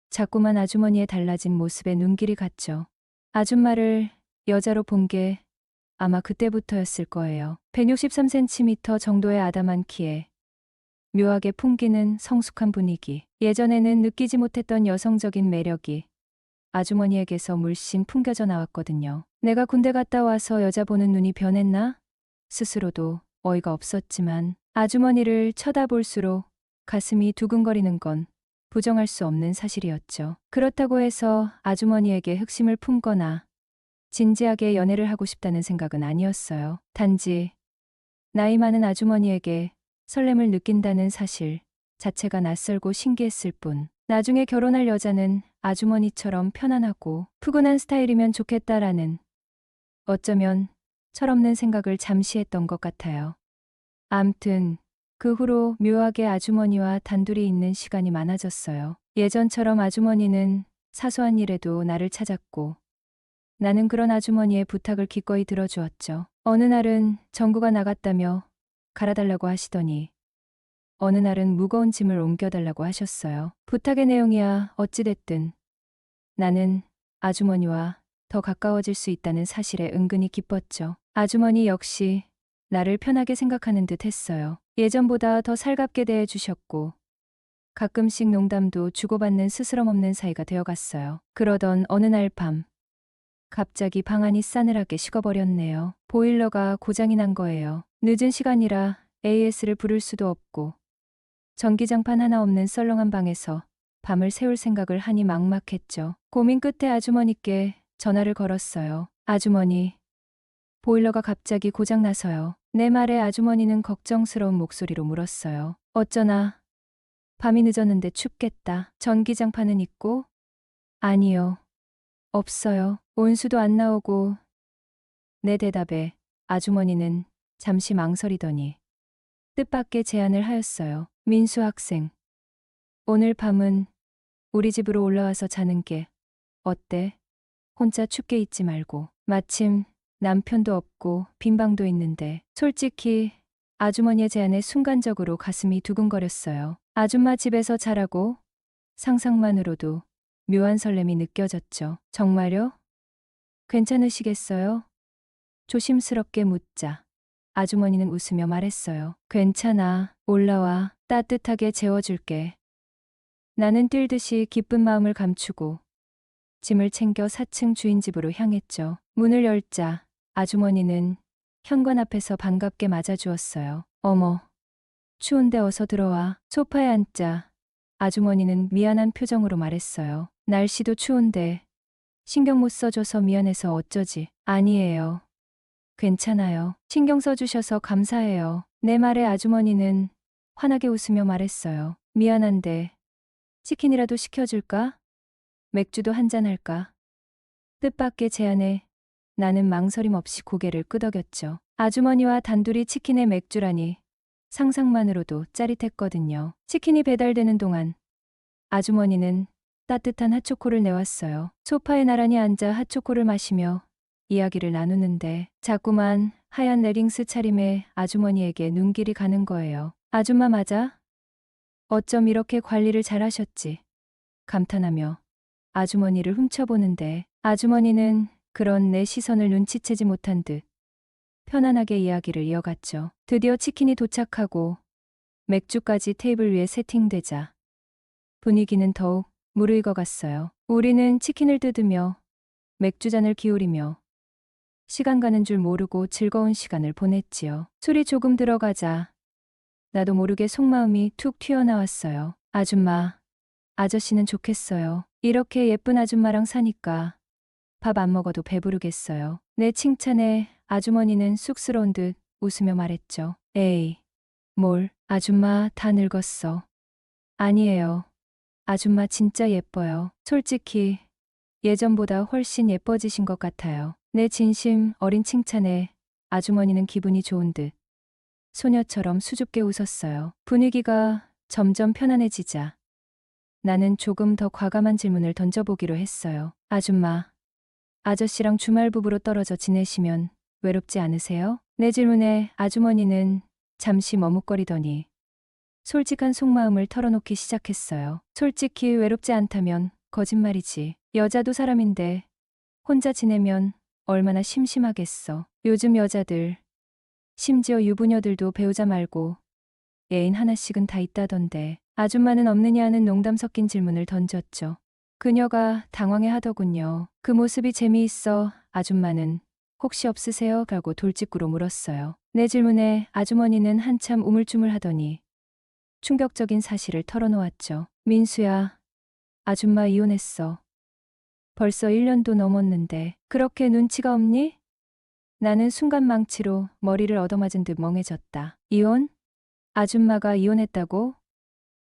자꾸만 아주머니의 달라진 모습에 눈길이 갔죠. 아줌마를 여자로 본 게 아마 그때부터였을 거예요. 163cm 정도의 아담한 키에 묘하게 풍기는 성숙한 분위기. 예전에는 느끼지 못했던 여성적인 매력이 아주머니에게서 물씬 풍겨져 나왔거든요. 내가 군대 갔다 와서 여자 보는 눈이 변했나? 스스로도 어이가 없었지만 아주머니를 쳐다볼수록 가슴이 두근거리는 건 부정할 수 없는 사실이었죠. 그렇다고 해서 아주머니에게 흑심을 품거나 진지하게 연애를 하고 싶다는 생각은 아니었어요. 단지 나이 많은 아주머니에게 설렘을 느낀다는 사실 자체가 낯설고 신기했을 뿐. 나중에 결혼할 여자는 아주머니처럼 편안하고 푸근한 스타일이면 좋겠다라는 어쩌면 철없는 생각을 잠시 했던 것 같아요. 암튼 그 후로 묘하게 아주머니와 단둘이 있는 시간이 많아졌어요. 예전처럼 아주머니는 사소한 일에도 나를 찾았고 나는 그런 아주머니의 부탁을 기꺼이 들어주었죠. 어느 날은 전구가 나갔다며 갈아달라고 하시더니 어느 날은 무거운 짐을 옮겨달라고 하셨어요. 부탁의 내용이야 어찌됐든 나는 아주머니와 더 가까워질 수 있다는 사실에 은근히 기뻤죠. 아주머니 역시 나를 편하게 생각하는 듯 했어요. 예전보다 더 살갑게 대해주셨고 가끔씩 농담도 주고받는 스스럼 없는 사이가 되어갔어요. 그러던 어느 날 밤 갑자기 방안이 싸늘하게 식어버렸네요. 보일러가 고장이 난 거예요. 늦은 시간이라 AS를 부를 수도 없고 전기장판 하나 없는 썰렁한 방에서 밤을 새울 생각을 하니 막막했죠. 고민 끝에 아주머니께 전화를 걸었어요. 아주머니, 보일러가 갑자기 고장나서요. 내 말에 아주머니는 걱정스러운 목소리로 물었어요. 어쩌나 밤이 늦었는데 춥겠다. 전기장판은 있고? 아니요. 없어요. 온수도 안 나오고. 내 대답에 아주머니는 잠시 망설이더니 뜻밖의 제안을 하였어요. 민수 학생, 오늘 밤은 우리 집으로 올라와서 자는 게 어때? 혼자 춥게 있지 말고. 마침 남편도 없고 빈 방도 있는데. 솔직히 아주머니의 제안에 순간적으로 가슴이 두근거렸어요. 아줌마 집에서 자라고 상상만으로도 묘한 설렘이 느껴졌죠. 정말요? 괜찮으시겠어요? 조심스럽게 묻자 아주머니는 웃으며 말했어요. 괜찮아. 올라와. 따뜻하게 재워줄게. 나는 뛸듯이 기쁜 마음을 감추고 짐을 챙겨 4층 주인 집으로 향했죠. 문을 열자 아주머니는 현관 앞에서 반갑게 맞아주었어요. 어머, 추운데 어서 들어와. 소파에 앉자 아주머니는 미안한 표정으로 말했어요. 날씨도 추운데 신경 못 써줘서 미안해서 어쩌지. 아니에요. 괜찮아요. 신경 써주셔서 감사해요. 내 말에 아주머니는 환하게 웃으며 말했어요. 미안한데 치킨이라도 시켜줄까? 맥주도 한잔 할까? 뜻밖의 제안에 나는 망설임 없이 고개를 끄덕였죠. 아주머니와 단둘이 치킨에 맥주라니 상상만으로도 짜릿했거든요. 치킨이 배달되는 동안 아주머니는 따뜻한 핫초코를 내왔어요. 소파에 나란히 앉아 핫초코를 마시며 이야기를 나누는데 자꾸만 하얀 레깅스 차림의 아주머니에게 눈길이 가는 거예요. 아줌마 맞아? 어쩜 이렇게 관리를 잘하셨지? 감탄하며 아주머니를 훔쳐보는데 아주머니는 그런 내 시선을 눈치채지 못한 듯 편안하게 이야기를 이어갔죠. 드디어 치킨이 도착하고 맥주까지 테이블 위에 세팅되자 분위기는 더욱 무르익어갔어요. 우리는 치킨을 뜯으며 맥주잔을 기울이며 시간 가는 줄 모르고 즐거운 시간을 보냈지요. 술이 조금 들어가자 나도 모르게 속마음이 툭 튀어나왔어요. 아줌마, 아저씨는 좋겠어요. 이렇게 예쁜 아줌마랑 사니까 밥 안 먹어도 배부르겠어요. 내 칭찬에 아주머니는 쑥스러운 듯 웃으며 말했죠. 에이, 뭘, 아줌마 다 늙었어. 아니에요. 아줌마 진짜 예뻐요. 솔직히 예전보다 훨씬 예뻐지신 것 같아요. 내 진심 어린 칭찬에 아주머니는 기분이 좋은 듯 소녀처럼 수줍게 웃었어요. 분위기가 점점 편안해지자 나는 조금 더 과감한 질문을 던져보기로 했어요. 아줌마, 아저씨랑 주말 부부로 떨어져 지내시면 외롭지 않으세요? 내 질문에 아주머니는 잠시 머뭇거리더니 솔직한 속마음을 털어놓기 시작했어요. 솔직히 외롭지 않다면 거짓말이지. 여자도 사람인데 혼자 지내면 얼마나 심심하겠어. 요즘 여자들, 심지어 유부녀들도 배우자 말고 애인 하나씩은 다 있다던데. 아줌마는 없느냐 하는 농담 섞인 질문을 던졌죠. 그녀가 당황해 하더군요. 그 모습이 재미있어 아줌마는 혹시 없으세요? 라고 돌직구로 물었어요. 내 질문에 아주머니는 한참 우물쭈물하더니 충격적인 사실을 털어놓았죠. 민수야, 아줌마 이혼했어. 벌써 1년도 넘었는데 그렇게 눈치가 없니? 나는 순간 망치로 머리를 얻어맞은 듯 멍해졌다. 이혼? 아줌마가 이혼했다고?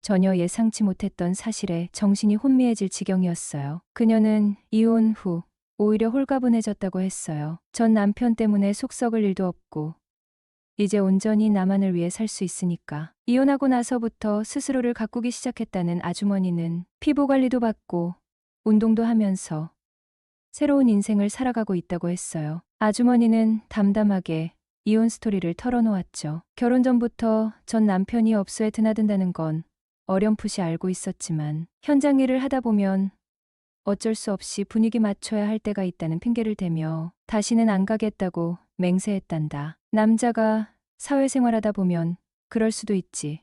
전혀 예상치 못했던 사실에 정신이 혼미해질 지경이었어요. 그녀는 이혼 후 오히려 홀가분해졌다고 했어요. 전 남편 때문에 속 썩을 일도 없고 이제 온전히 나만을 위해 살 수 있으니까. 이혼하고 나서부터 스스로를 가꾸기 시작했다는 아주머니는 피부 관리도 받고 운동도 하면서 새로운 인생을 살아가고 있다고 했어요. 아주머니는 담담하게 이혼 스토리를 털어놓았죠. 결혼 전부터 전 남편이 업소에 드나든다는 건 어렴풋이 알고 있었지만 현장 일을 하다 보면 어쩔 수 없이 분위기 맞춰야 할 때가 있다는 핑계를 대며 다시는 안 가겠다고 맹세했단다. 남자가 사회생활하다 보면 그럴 수도 있지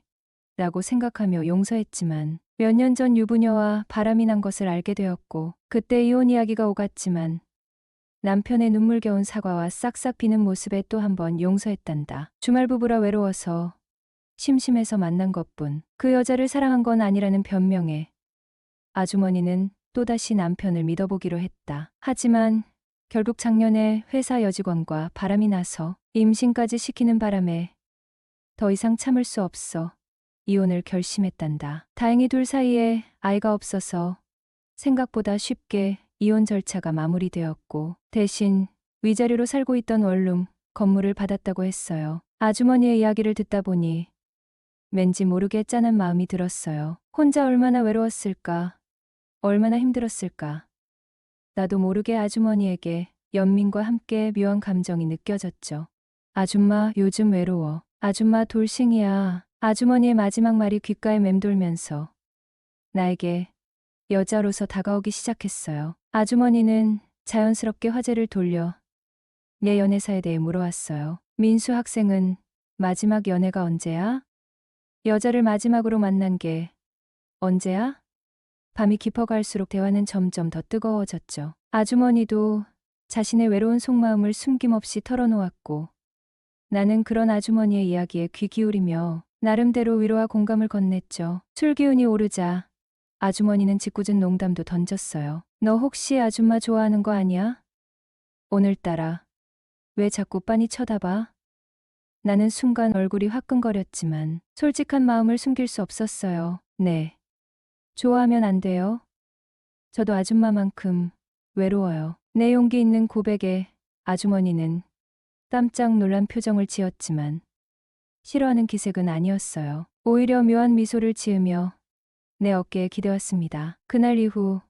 라고 생각하며 용서했지만 몇 년 전 유부녀와 바람이 난 것을 알게 되었고 그때 이혼 이야기가 오갔지만 남편의 눈물겨운 사과와 싹싹 비는 모습에 또 한 번 용서했단다. 주말 부부라 외로워서 심심해서 만난 것뿐. 그 여자를 사랑한 건 아니라는 변명에 아주머니는 또다시 남편을 믿어보기로 했다. 하지만 결국 작년에 회사 여직원과 바람이 나서 임신까지 시키는 바람에 더 이상 참을 수 없어 이혼을 결심했단다. 다행히 둘 사이에 아이가 없어서 생각보다 쉽게 이혼 절차가 마무리되었고 대신 위자료로 살고 있던 원룸 건물을 받았다고 했어요. 아주머니의 이야기를 듣다 보니 왠지 모르게 짠한 마음이 들었어요. 혼자 얼마나 외로웠을까? 얼마나 힘들었을까? 나도 모르게 아주머니에게 연민과 함께 묘한 감정이 느껴졌죠. 아줌마 요즘 외로워. 아줌마 돌싱이야. 아주머니의 마지막 말이 귓가에 맴돌면서 나에게 여자로서 다가오기 시작했어요. 아주머니는 자연스럽게 화제를 돌려 내 연애사에 대해 물어왔어요. 민수 학생은 마지막 연애가 언제야? 여자를 마지막으로 만난 게 언제야? 밤이 깊어갈수록 대화는 점점 더 뜨거워졌죠. 아주머니도 자신의 외로운 속마음을 숨김없이 털어놓았고 나는 그런 아주머니의 이야기에 귀 기울이며 나름대로 위로와 공감을 건넸죠. 술 기운이 오르자 아주머니는 짓궂은 농담도 던졌어요. 너 혹시 아줌마 좋아하는 거 아니야? 오늘따라 왜 자꾸 빤히 쳐다봐? 나는 순간 얼굴이 화끈거렸지만 솔직한 마음을 숨길 수 없었어요. 네. 좋아하면 안 돼요. 저도 아줌마만큼 외로워요. 내 용기 있는 고백에 아주머니는 깜짝 놀란 표정을 지었지만 싫어하는 기색은 아니었어요. 오히려 묘한 미소를 지으며 내 어깨에 기대었습니다. 그날 이후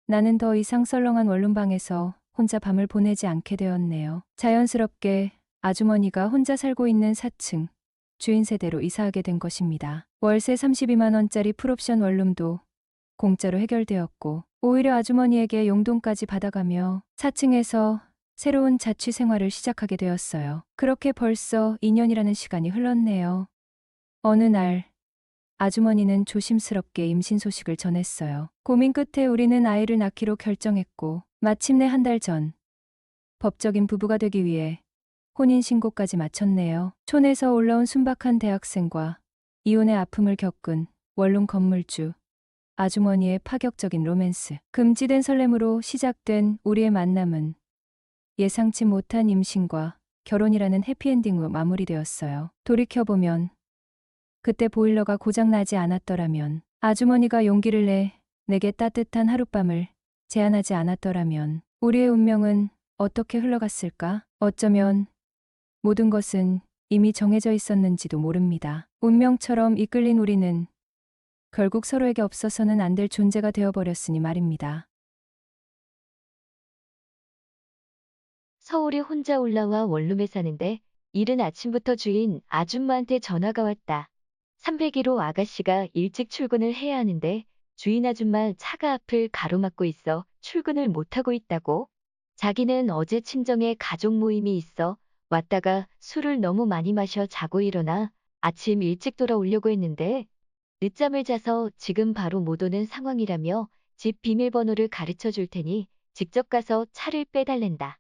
나는 더 이상 썰렁한 원룸방에서 혼자 밤을 보내지 않게 되었네요. 자연스럽게 아주머니가 혼자 살고 있는 4층 주인 세대로 이사하게 된 것입니다. 월세 32만 원짜리 풀옵션 원룸도 공짜로 해결되었고 오히려 아주머니에게 용돈까지 받아가며 4층에서 새로운 자취 생활을 시작하게 되었어요. 그렇게 벌써 2년이라는 시간이 흘렀네요. 어느 날 아주머니는 조심스럽게 임신 소식을 전했어요. 고민 끝에 우리는 아이를 낳기로 결정했고 마침내 한 달 전 법적인 부부가 되기 위해 혼인신고까지 마쳤네요. 촌에서 올라온 순박한 대학생과 이혼의 아픔을 겪은 원룸 건물주 아주머니의 파격적인 로맨스. 금지된 설렘으로 시작된 우리의 만남은 예상치 못한 임신과 결혼이라는 해피엔딩으로 마무리되었어요. 돌이켜보면 그때 보일러가 고장나지 않았더라면 아주머니가 용기를 내 내게 따뜻한 하룻밤을 제안하지 않았더라면 우리의 운명은 어떻게 흘러갔을까? 어쩌면 모든 것은 이미 정해져 있었는지도 모릅니다. 운명처럼 이끌린 우리는 결국 서로에게 없어서는 안 될 존재가 되어버렸으니 말입니다. 서울에 혼자 올라와 원룸에 사는데 이른 아침부터 주인 아줌마한테 전화가 왔다. 301호 아가씨가 일찍 출근을 해야 하는데 주인 아줌마 차가 앞을 가로막고 있어 출근을 못하고 있다고. 자기는 어제 친정에 가족 모임이 있어 왔다가 술을 너무 많이 마셔 자고 일어나 아침 일찍 돌아오려고 했는데 늦잠을 자서 지금 바로 못 오는 상황이라며 집 비밀번호를 가르쳐 줄 테니 직접 가서 차를 빼달랜다.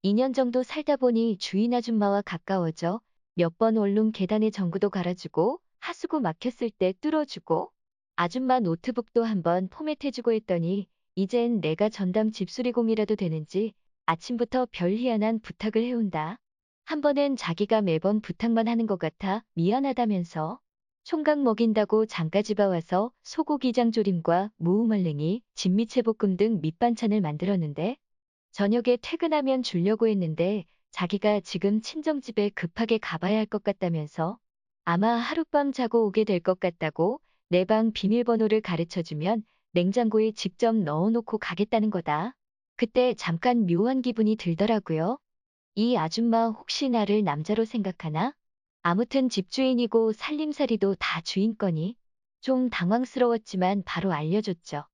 2년 정도 살다 보니 주인 아줌마와 가까워져 몇 번 원룸 계단에 전구도 갈아주고 하수구 막혔을 때 뚫어주고 아줌마 노트북도 한번 포맷해주고 했더니 이젠 내가 전담 집수리공이라도 되는지 아침부터 별 희한한 부탁을 해온다. 한 번은 자기가 매번 부탁만 하는 것 같아 미안하다면서 총각 먹인다고 장가지바 와서 소고기장 조림과 무우말랭이, 진미채볶음 등 밑반찬을 만들었는데 저녁에 퇴근하면 주려고 했는데 자기가 지금 친정집에 급하게 가봐야 할 것 같다면서 아마 하룻밤 자고 오게 될 것 같다고 내 방 비밀번호를 가르쳐주면 냉장고에 직접 넣어놓고 가겠다는 거다. 그때 잠깐 묘한 기분이 들더라고요. 이 아줌마 혹시 나를 남자로 생각하나? 아무튼 집주인이고 살림살이도 다 주인거니. 좀 당황스러웠지만 바로 알려줬죠.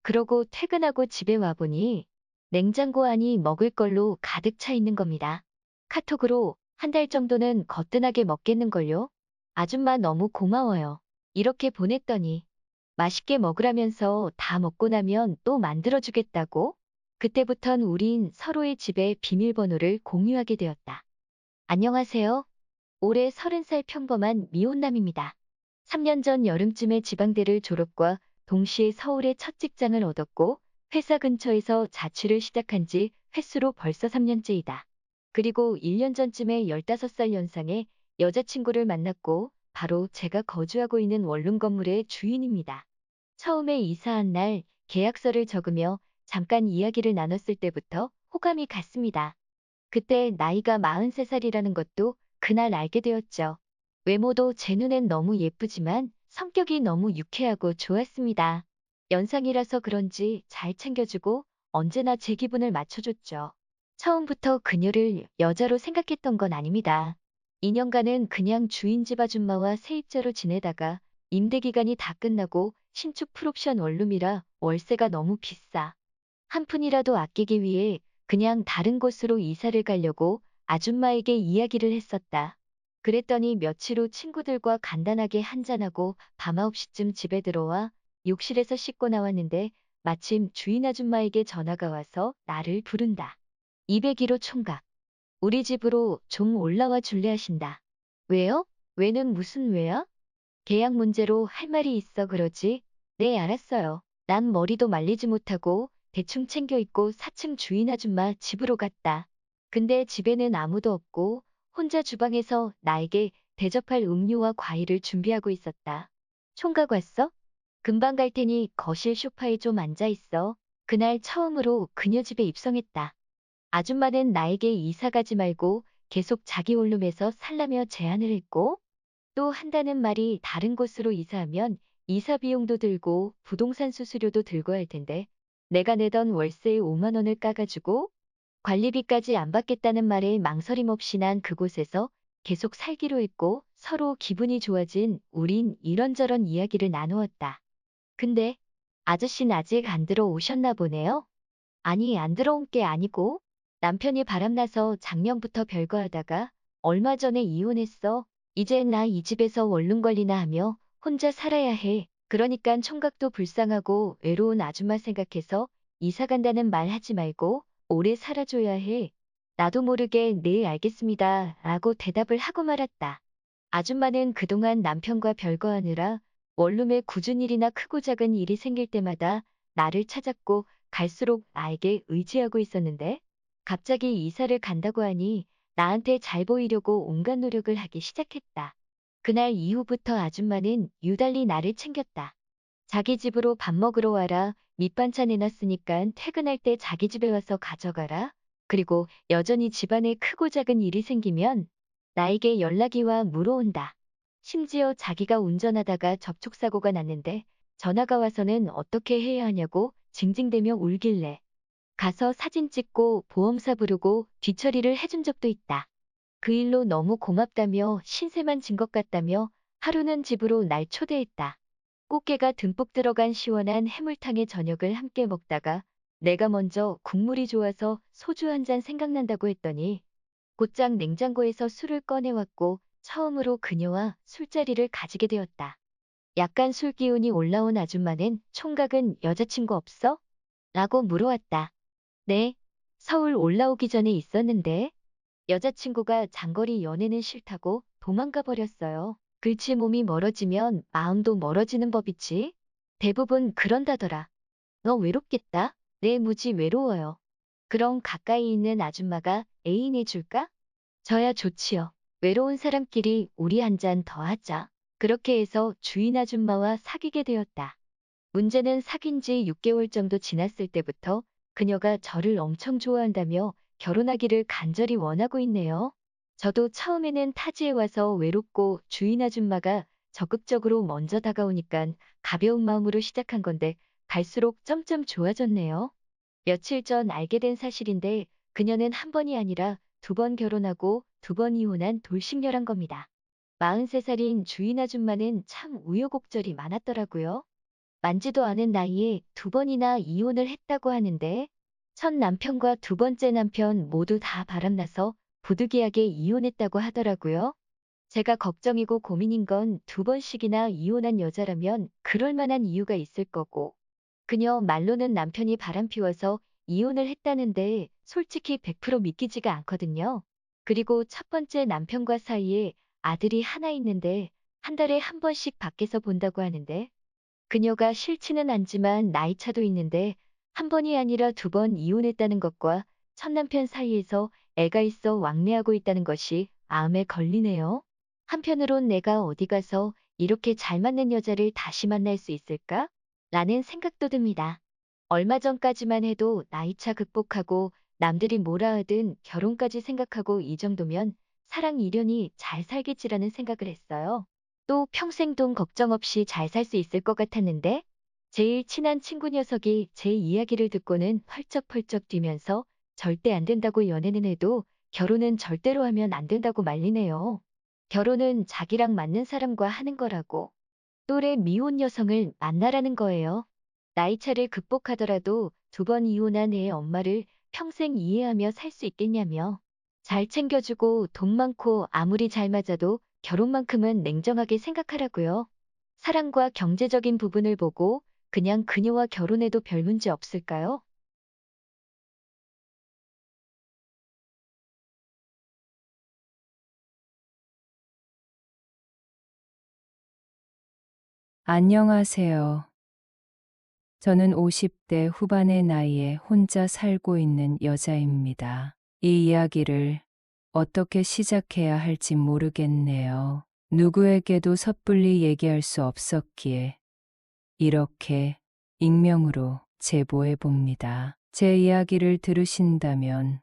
그러고 퇴근하고 집에 와보니 냉장고 안이 먹을 걸로 가득 차 있는 겁니다. 카톡으로 한 달 정도는 거뜬하게 먹겠는걸요? 아줌마 너무 고마워요. 이렇게 보냈더니 맛있게 먹으라면서 다 먹고 나면 또 만들어주겠다고? 그때부턴 우린 서로의 집의 비밀번호를 공유하게 되었다. 안녕하세요. 올해 30살 평범한 미혼남입니다. 3년 전 여름쯤에 지방대를 졸업과 동시에 서울의 첫 직장을 얻었고 회사 근처에서 자취를 시작한 지 횟수로 벌써 3년째이다. 그리고 1년 전쯤에 15살 연상의 여자친구를 만났고 바로 제가 거주하고 있는 원룸 건물의 주인입니다. 처음에 이사한 날 계약서를 적으며 잠깐 이야기를 나눴을 때부터 호감이 갔습니다. 그때 나이가 43살이라는 것도 그날 알게 되었죠. 외모도 제 눈엔 너무 예쁘지만 성격이 너무 유쾌하고 좋았습니다. 연상이라서 그런지 잘 챙겨주고 언제나 제 기분을 맞춰줬죠. 처음부터 그녀를 여자로 생각했던 건 아닙니다. 2년간은 그냥 주인 집 아줌마와 세입자로 지내다가 임대 기간이 다 끝나고 신축 풀옵션 원룸이라 월세가 너무 비싸. 한 푼이라도 아끼기 위해 그냥 다른 곳으로 이사를 가려고 아줌마에게 이야기를 했었다. 그랬더니 며칠 후 친구들과 간단하게 한잔하고 밤 9시쯤 집에 들어와 욕실에서 씻고 나왔는데 마침 주인 아줌마에게 전화가 와서 나를 부른다. 201호 총각. 우리 집으로 좀 올라와 줄래 하신다. 왜요? 왜는 무슨 왜야? 계약 문제로 할 말이 있어 그러지. 네, 알았어요. 난 머리도 말리지 못하고 대충 챙겨 입고 4층 주인 아줌마 집으로 갔다. 근데 집에는 아무도 없고 혼자 주방에서 나에게 대접할 음료와 과일을 준비하고 있었다. 총각 왔어? 금방 갈 테니 거실 소파에 좀 앉아 있어. 그날 처음으로 그녀 집에 입성했다. 아줌마는 나에게 이사 가지 말고 계속 자기 원룸에서 살라며 제안을 했고 또 한다는 말이 다른 곳으로 이사하면 이사 비용도 들고 부동산 수수료도 들고 할 텐데 내가 내던 월세의 5만 원을 까가지고 관리비까지 안 받겠다는 말에 망설임 없이 난 그곳에서 계속 살기로 했고 서로 기분이 좋아진 우린 이런저런 이야기를 나누었다. 근데 아저씨는 아직 안 들어오셨나 보네요. 아니, 안 들어온 게 아니고 남편이 바람나서 작년부터 별거하다가 얼마 전에 이혼했어. 이제 나 이 집에서 원룸 관리나 하며 혼자 살아야 해. 그러니깐 총각도 불쌍하고 외로운 아줌마 생각해서 이사 간다는 말 하지 말고 오래 살아줘야 해. 나도 모르게 네, 알겠습니다. 라고 대답을 하고 말았다. 아줌마는 그동안 남편과 별거하느라 원룸에 굳은 일이나 크고 작은 일이 생길 때마다 나를 찾았고 갈수록 나에게 의지하고 있었는데 갑자기 이사를 간다고 하니 나한테 잘 보이려고 온갖 노력을 하기 시작했다. 그날 이후부터 아줌마는 유달리 나를 챙겼다. 자기 집으로 밥 먹으러 와라. 밑반찬 해놨으니까 퇴근할 때 자기 집에 와서 가져가라. 그리고 여전히 집안에 크고 작은 일이 생기면 나에게 연락이 와 물어온다. 심지어 자기가 운전하다가 접촉사고가 났는데 전화가 와서는 어떻게 해야 하냐고 징징대며 울길래 가서 사진 찍고 보험사 부르고 뒤처리를 해준 적도 있다. 그 일로 너무 고맙다며 신세만 진 것 같다며 하루는 집으로 날 초대했다. 꽃게가 듬뿍 들어간 시원한 해물탕에 저녁을 함께 먹다가 내가 먼저 국물이 좋아서 소주 한 잔 생각난다고 했더니 곧장 냉장고에서 술을 꺼내왔고 처음으로 그녀와 술자리를 가지게 되었다. 약간 술 기운이 올라온 아줌마는 총각은 여자친구 없어? 라고 물어왔다. 네, 서울 올라오기 전에 있었는데 여자친구가 장거리 연애는 싫다고 도망가 버렸어요. 그렇지 몸이 멀어지면 마음도 멀어지는 법이지. 대부분 그런다더라. 너 외롭겠다. 네, 무지 외로워요. 그럼 가까이 있는 아줌마가 애인 해줄까? 저야 좋지요. 외로운 사람끼리 우리 한 잔 더 하자. 그렇게 해서 주인 아줌마와 사귀게 되었다. 문제는 사귄 지 6개월 정도 지났을 때부터 그녀가 저를 엄청 좋아한다며 결혼하기를 간절히 원하고 있네요. 저도 처음에는 타지에 와서 외롭고 주인 아줌마가 적극적으로 먼저 다가오니깐 가벼운 마음으로 시작한 건데 갈수록 점점 좋아졌네요. 며칠 전 알게 된 사실인데 그녀는 한 번이 아니라 2번 결혼하고 2번 이혼한 돌싱녀란 겁니다. 43살인 주인 아줌마는 참 우여곡절이 많았더라고요. 만지도 않은 나이에 2번이나 이혼을 했다고 하는데 첫 남편과 2번째 남편 모두 다 바람나서 부득이하게 이혼했다고 하더라고요. 제가 걱정이고 고민인 건 2번씩이나 이혼한 여자라면 그럴 만한 이유가 있을 거고 그녀 말로는 남편이 바람피워서 이혼을 했다는데 솔직히 100% 믿기지가 않거든요. 그리고 첫 번째 남편과 사이에 아들이 하나 있는데 한 달에 한 번씩 밖에서 본다고 하는데 그녀가 싫지는 않지만 나이차도 있는데 한 번이 아니라 2번 이혼했다는 것과 첫 남편 사이에서 애가 있어 왕래하고 있다는 것이 마음에 걸리네요. 한편으론 내가 어디 가서 이렇게 잘 맞는 여자를 다시 만날 수 있을까? 라는 생각도 듭니다. 얼마 전까지만 해도 나이차 극복하고 남들이 뭐라 하든 결혼까지 생각하고 이 정도면 사랑 이련이 잘 살겠지라는 생각을 했어요. 또 평생 돈 걱정 없이 잘 살 수 있을 것 같았는데 제일 친한 친구 녀석이 제 이야기를 듣고는 펄쩍펄쩍 뛰면서 절대 안 된다고 연애는 해도 결혼은 절대로 하면 안 된다고 말리네요. 결혼은 자기랑 맞는 사람과 하는 거라고. 또래 미혼 여성을 만나라는 거예요. 나이 차를 극복하더라도 2번 이혼한 애 엄마를 평생 이해하며 살 수 있겠냐며. 잘 챙겨주고 돈 많고 아무리 잘 맞아도 결혼만큼은 냉정하게 생각하라고요. 사랑과 경제적인 부분을 보고 그냥 그녀와 결혼해도 별 문제 없을까요? 안녕하세요. 저는 50대 후반의 나이에 혼자 살고 있는 여자입니다. 이 이야기를 어떻게 시작해야 할지 모르겠네요. 누구에게도 섣불리 얘기할 수 없었기에 이렇게 익명으로 제보해 봅니다. 제 이야기를 들으신다면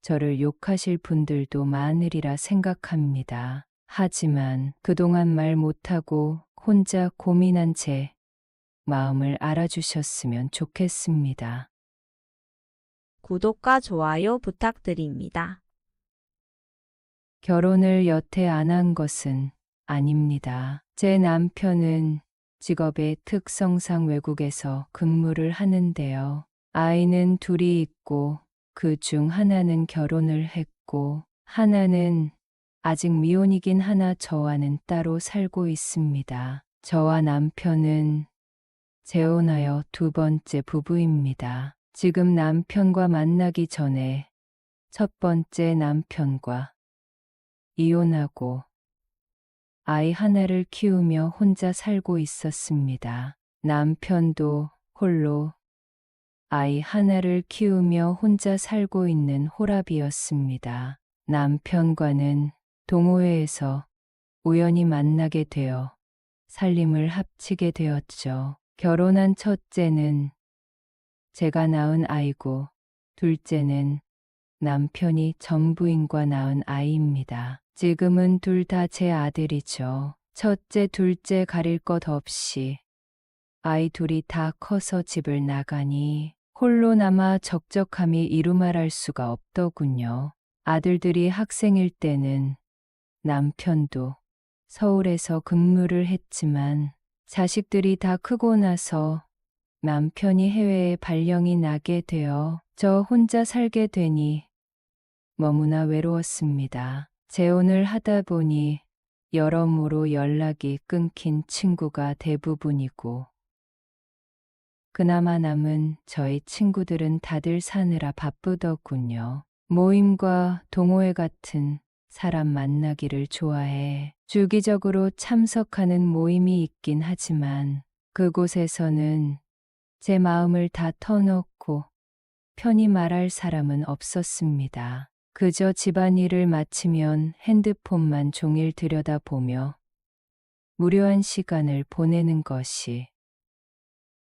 저를 욕하실 분들도 많으리라 생각합니다. 하지만 그동안 말 못하고 혼자 고민한 제 마음을 알아주셨으면 좋겠습니다. 구독과 좋아요 부탁드립니다. 결혼을 여태 안 한 것은 아닙니다. 제 남편은 직업의 특성상 외국에서 근무를 하는데요. 아이는 둘이 있고 그 중 하나는 결혼을 했고 하나는 아직 미혼이긴 하나 저와는 따로 살고 있습니다. 저와 남편은 재혼하여 2번째 부부입니다. 지금 남편과 만나기 전에 첫 번째 남편과 이혼하고 아이 하나를 키우며 혼자 살고 있었습니다. 남편도 홀로 아이 하나를 키우며 혼자 살고 있는 호랍이었습니다. 남편과는 동호회에서 우연히 만나게 되어 살림을 합치게 되었죠. 결혼한 첫째는 제가 낳은 아이고 둘째는 남편이 전부인과 낳은 아이입니다. 지금은 둘 다 제 아들이죠. 첫째, 둘째 가릴 것 없이 아이 둘이 다 커서 집을 나가니 홀로 남아 적적함이 이루 말할 수가 없더군요. 아들들이 학생일 때는 남편도 서울에서 근무를 했지만 자식들이 다 크고 나서 남편이 해외에 발령이 나게 되어 저 혼자 살게 되니 너무나 외로웠습니다. 재혼을 하다 보니 여러모로 연락이 끊긴 친구가 대부분이고 그나마 남은 저희 친구들은 다들 사느라 바쁘더군요. 모임과 동호회 같은 사람 만나기를 좋아해 주기적으로 참석하는 모임이 있긴 하지만 그곳에서는 제 마음을 다 터놓고 편히 말할 사람은 없었습니다. 그저 집안일을 마치면 핸드폰만 종일 들여다보며 무료한 시간을 보내는 것이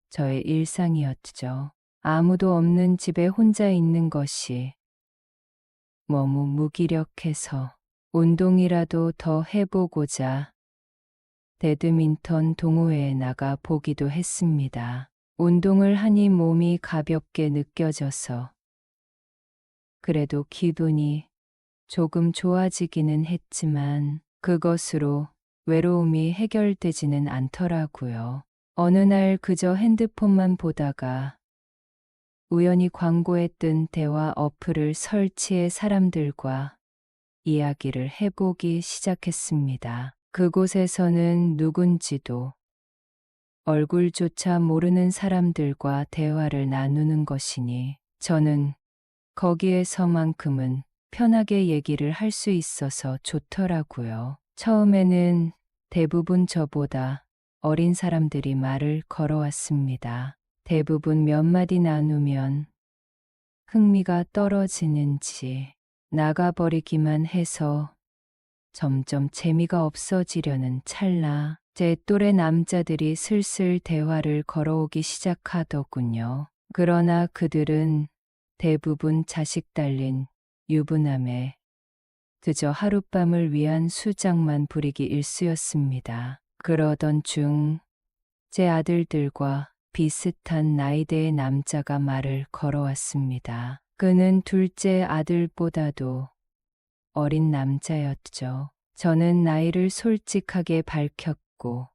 저의 일상이었죠. 아무도 없는 집에 혼자 있는 것이 너무 무기력해서 운동이라도 더 해보고자 배드민턴 동호회에 나가 보기도 했습니다. 운동을 하니 몸이 가볍게 느껴져서 그래도 기분이 조금 좋아지기는 했지만 그것으로 외로움이 해결되지는 않더라고요. 어느 날 그저 핸드폰만 보다가 우연히 광고에 뜬 대화 어플을 설치해 사람들과 이야기를 해보기 시작했습니다. 그곳에서는 누군지도 얼굴조차 모르는 사람들과 대화를 나누는 것이니 저는 거기에서만큼은 편하게 얘기를 할 수 있어서 좋더라고요. 처음에는 대부분 저보다 어린 사람들이 말을 걸어왔습니다. 대부분 몇 마디 나누면 흥미가 떨어지는지 나가버리기만 해서 점점 재미가 없어지려는 찰나 제 또래 남자들이 슬슬 대화를 걸어오기 시작하더군요. 그러나 그들은 대부분 자식 달린 유부남에 그저 하룻밤을 위한 수작만 부리기 일쑤였습니다. 그러던 중 제 아들들과 비슷한 나이대의 남자가 말을 걸어왔습니다. 그는 둘째 아들보다도 어린 남자였죠. 저는 나이를 솔직하게 밝혔고,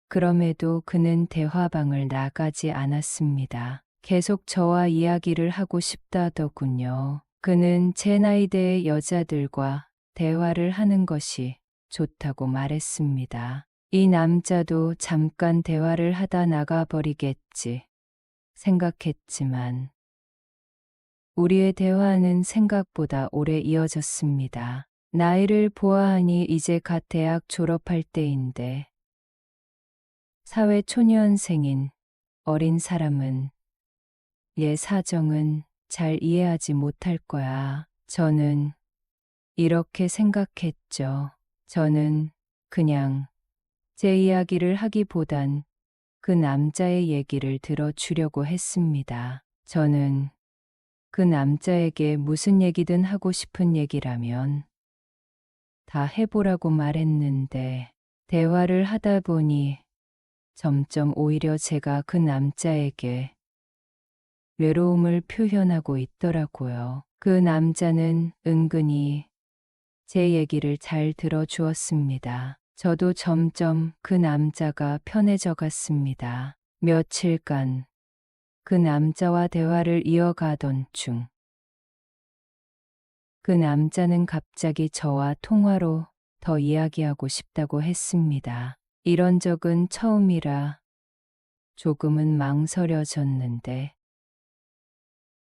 그럼에도 그는 대화방을 나가지 않았습니다. 계속 저와 이야기를 하고 싶다더군요. 그는 제 나이대의 여자들과 대화를 하는 것이 좋다고 말했습니다. 이 남자도 잠깐 대화를 하다 나가버리겠지 생각했지만 우리의 대화는 생각보다 오래 이어졌습니다. 나이를 보아하니 이제 갓 대학 졸업할 때인데 사회 초년생인 어린 사람은 얘 사정은 잘 이해하지 못할 거야. 저는 이렇게 생각했죠. 저는 그냥 제 이야기를 하기보단 그 남자의 얘기를 들어주려고 했습니다. 저는 그 남자에게 무슨 얘기든 하고 싶은 얘기라면 다 해보라고 말했는데 대화를 하다 보니 점점 오히려 제가 그 남자에게 외로움을 표현하고 있더라고요. 그 남자는 은근히 제 얘기를 잘 들어주었습니다. 저도 점점 그 남자가 편해져 갔습니다. 며칠간 그 남자와 대화를 이어가던 중 그 남자는 갑자기 저와 통화로 더 이야기하고 싶다고 했습니다. 이런 적은 처음이라 조금은 망설여졌는데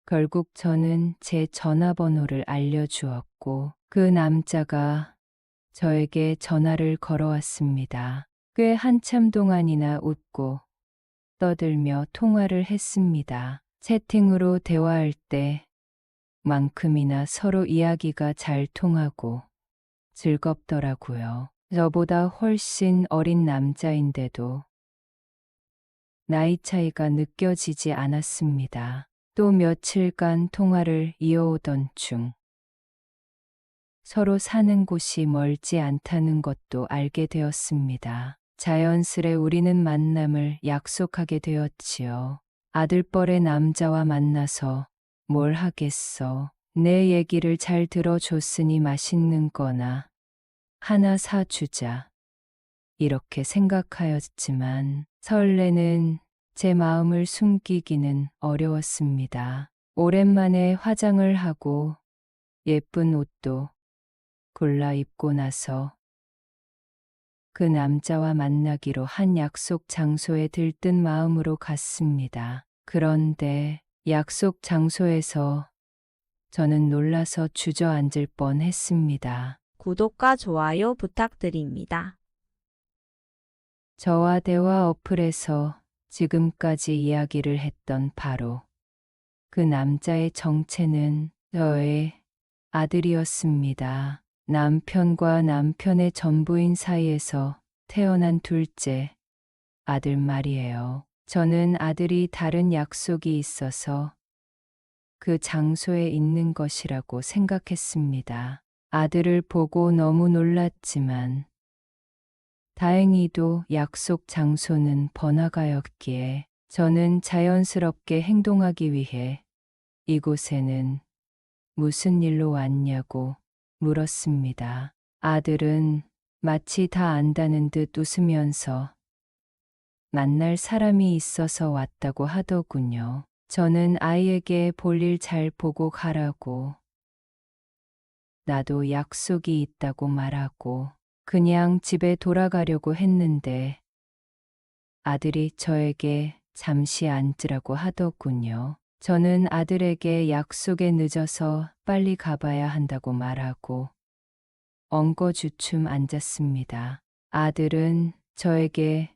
결국 저는 제 전화번호를 알려주었고 그 남자가 저에게 전화를 걸어왔습니다. 꽤 한참 동안이나 웃고 떠들며 통화를 했습니다. 채팅으로 대화할 때만큼이나 서로 이야기가 잘 통하고 즐겁더라고요. 저보다 훨씬 어린 남자인데도 나이 차이가 느껴지지 않았습니다. 또 며칠간 통화를 이어오던 중 서로 사는 곳이 멀지 않다는 것도 알게 되었습니다. 자연스레 우리는 만남을 약속하게 되었지요. 아들뻘의 남자와 만나서 뭘 하겠어. 내 얘기를 잘 들어줬으니 맛있는 거나 하나 사주자. 이렇게 생각하였지만 설레는 제 마음을 숨기기는 어려웠습니다. 오랜만에 화장을 하고 예쁜 옷도 골라 입고 나서 그 남자와 만나기로 한 약속 장소에 들뜬 마음으로 갔습니다. 그런데 약속 장소에서 저는 놀라서 주저앉을 뻔했습니다. 구독과 좋아요 부탁드립니다. 저와 대화 어플에서 지금까지 이야기를 했던 바로 그 남자의 정체는 저의 아들이었습니다. 남편과 남편의 전부인 사이에서 태어난 둘째 아들 말이에요. 저는 아들이 다른 약속이 있어서 그 장소에 있는 것이라고 생각했습니다. 아들을 보고 너무 놀랐지만 다행히도 약속 장소는 번화가였기에 저는 자연스럽게 행동하기 위해 이곳에는 무슨 일로 왔냐고 물었습니다. 아들은 마치 다 안다는 듯 웃으면서 만날 사람이 있어서 왔다고 하더군요. 저는 아이에게 볼일 잘 보고 가라고, 나도 약속이 있다고 말하고 그냥 집에 돌아가려고 했는데 아들이 저에게 잠시 앉으라고 하더군요. 저는 아들에게 약속에 늦어서 빨리 가봐야 한다고 말하고 엉거주춤 앉았습니다. 아들은 저에게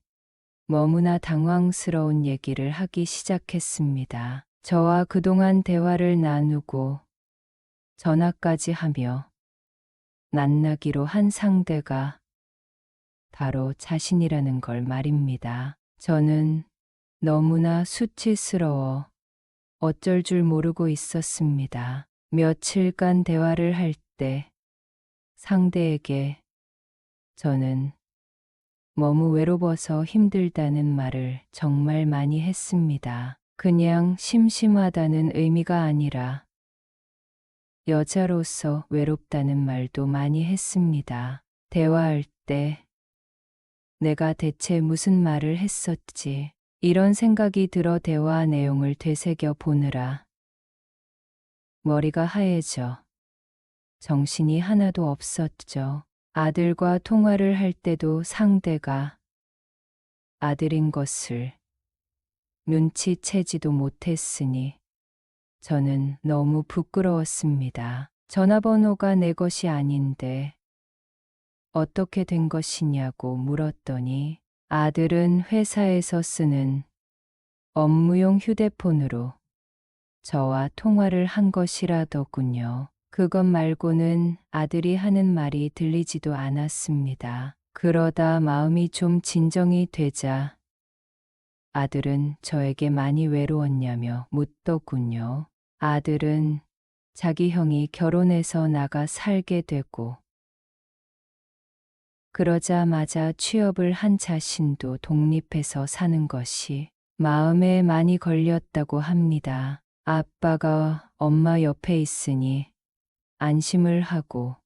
너무나 당황스러운 얘기를 하기 시작했습니다. 저와 그동안 대화를 나누고 전화까지 하며 만나기로 한 상대가 바로 자신이라는 걸 말입니다. 저는 너무나 수치스러워 어쩔 줄 모르고 있었습니다. 며칠간 대화를 할 때 상대에게 저는 너무 외로워서 힘들다는 말을 정말 많이 했습니다. 그냥 심심하다는 의미가 아니라 여자로서 외롭다는 말도 많이 했습니다. 대화할 때 내가 대체 무슨 말을 했었지? 이런 생각이 들어 대화 내용을 되새겨 보느라 머리가 하얘져 정신이 하나도 없었죠. 아들과 통화를 할 때도 상대가 아들인 것을 눈치채지도 못했으니 저는 너무 부끄러웠습니다. 전화번호가 내 것이 아닌데 어떻게 된 것이냐고 물었더니 아들은 회사에서 쓰는 업무용 휴대폰으로 저와 통화를 한 것이라더군요. 그것 말고는 아들이 하는 말이 들리지도 않았습니다. 그러다 마음이 좀 진정이 되자 아들은 저에게 많이 외로웠냐며 묻더군요. 아들은 자기 형이 결혼해서 나가 살게 되고 그러자마자 취업을 한 자신도 독립해서 사는 것이 마음에 많이 걸렸다고 합니다. 아빠가 엄마 옆에 있으니 안심을 하고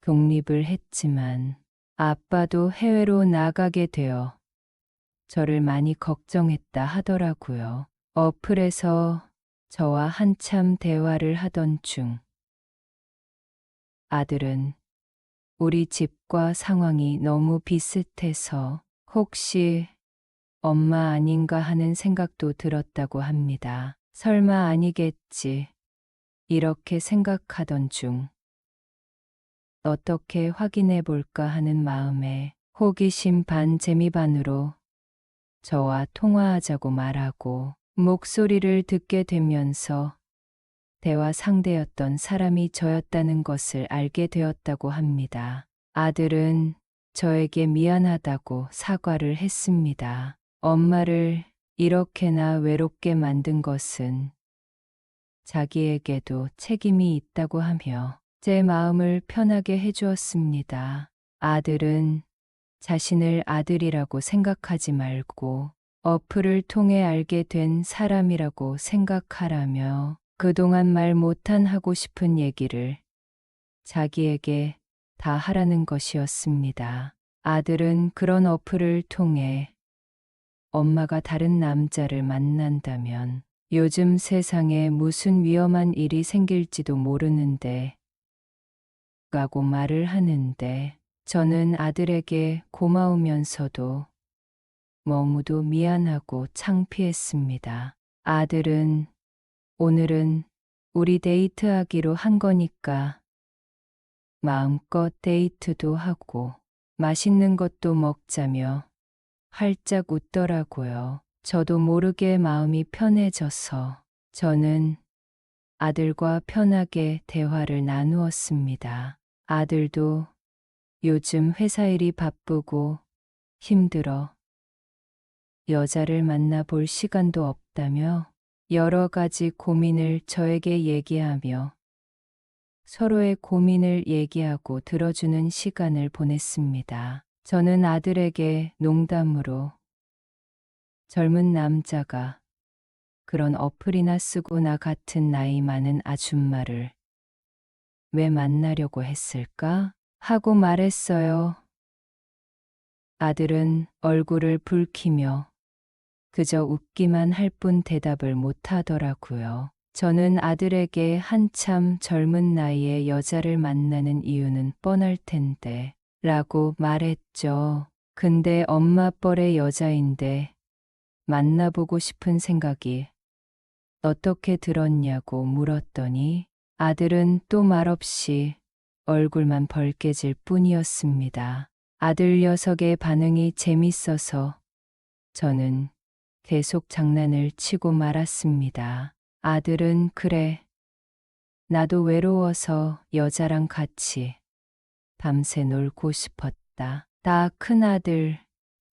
독립을 했지만 아빠도 해외로 나가게 되어 저를 많이 걱정했다 하더라고요. 어플에서 저와 한참 대화를 하던 중 아들은 우리 집과 상황이 너무 비슷해서 혹시 엄마 아닌가 하는 생각도 들었다고 합니다. 설마 아니겠지. 이렇게 생각하던 중 어떻게 확인해 볼까 하는 마음에 호기심 반 재미 반으로 저와 통화하자고 말하고 목소리를 듣게 되면서 대화 상대였던 사람이 저였다는 것을 알게 되었다고 합니다. 아들은 저에게 미안하다고 사과를 했습니다. 엄마를 이렇게나 외롭게 만든 것은 자기에게도 책임이 있다고 하며 제 마음을 편하게 해주었습니다. 아들은 자신을 아들이라고 생각하지 말고 어플을 통해 알게 된 사람이라고 생각하라며 그동안 말 못한 하고 싶은 얘기를 자기에게 다 하라는 것이었습니다. 아들은 그런 어플을 통해 엄마가 다른 남자를 만난다면 요즘 세상에 무슨 위험한 일이 생길지도 모르는데 라고 말을 하는데 저는 아들에게 고마우면서도 너무도 미안하고 창피했습니다. 아들은 오늘은 우리 데이트하기로 한 거니까 마음껏 데이트도 하고 맛있는 것도 먹자며 활짝 웃더라고요. 저도 모르게 마음이 편해져서 저는 아들과 편하게 대화를 나누었습니다. 아들도 요즘 회사 일이 바쁘고 힘들어 여자를 만나볼 시간도 없다며 여러 가지 고민을 저에게 얘기하며 서로의 고민을 얘기하고 들어주는 시간을 보냈습니다. 저는 아들에게 농담으로 젊은 남자가 그런 어플이나 쓰고 나 같은 나이 많은 아줌마를 왜 만나려고 했을까? 하고 말했어요. 아들은 얼굴을 붉히며 그저 웃기만 할 뿐 대답을 못 하더라고요. 저는 아들에게 한참 젊은 나이에 여자를 만나는 이유는 뻔할 텐데 라고 말했죠. 근데 엄마 뻘의 여자인데 만나보고 싶은 생각이 어떻게 들었냐고 물었더니 아들은 또 말없이 얼굴만 벌개질 뿐이었습니다. 아들 녀석의 반응이 재밌어서 저는 계속 장난을 치고 말았습니다. 아들은 그래, 나도 외로워서 여자랑 같이 밤새 놀고 싶었다. 다 큰아들,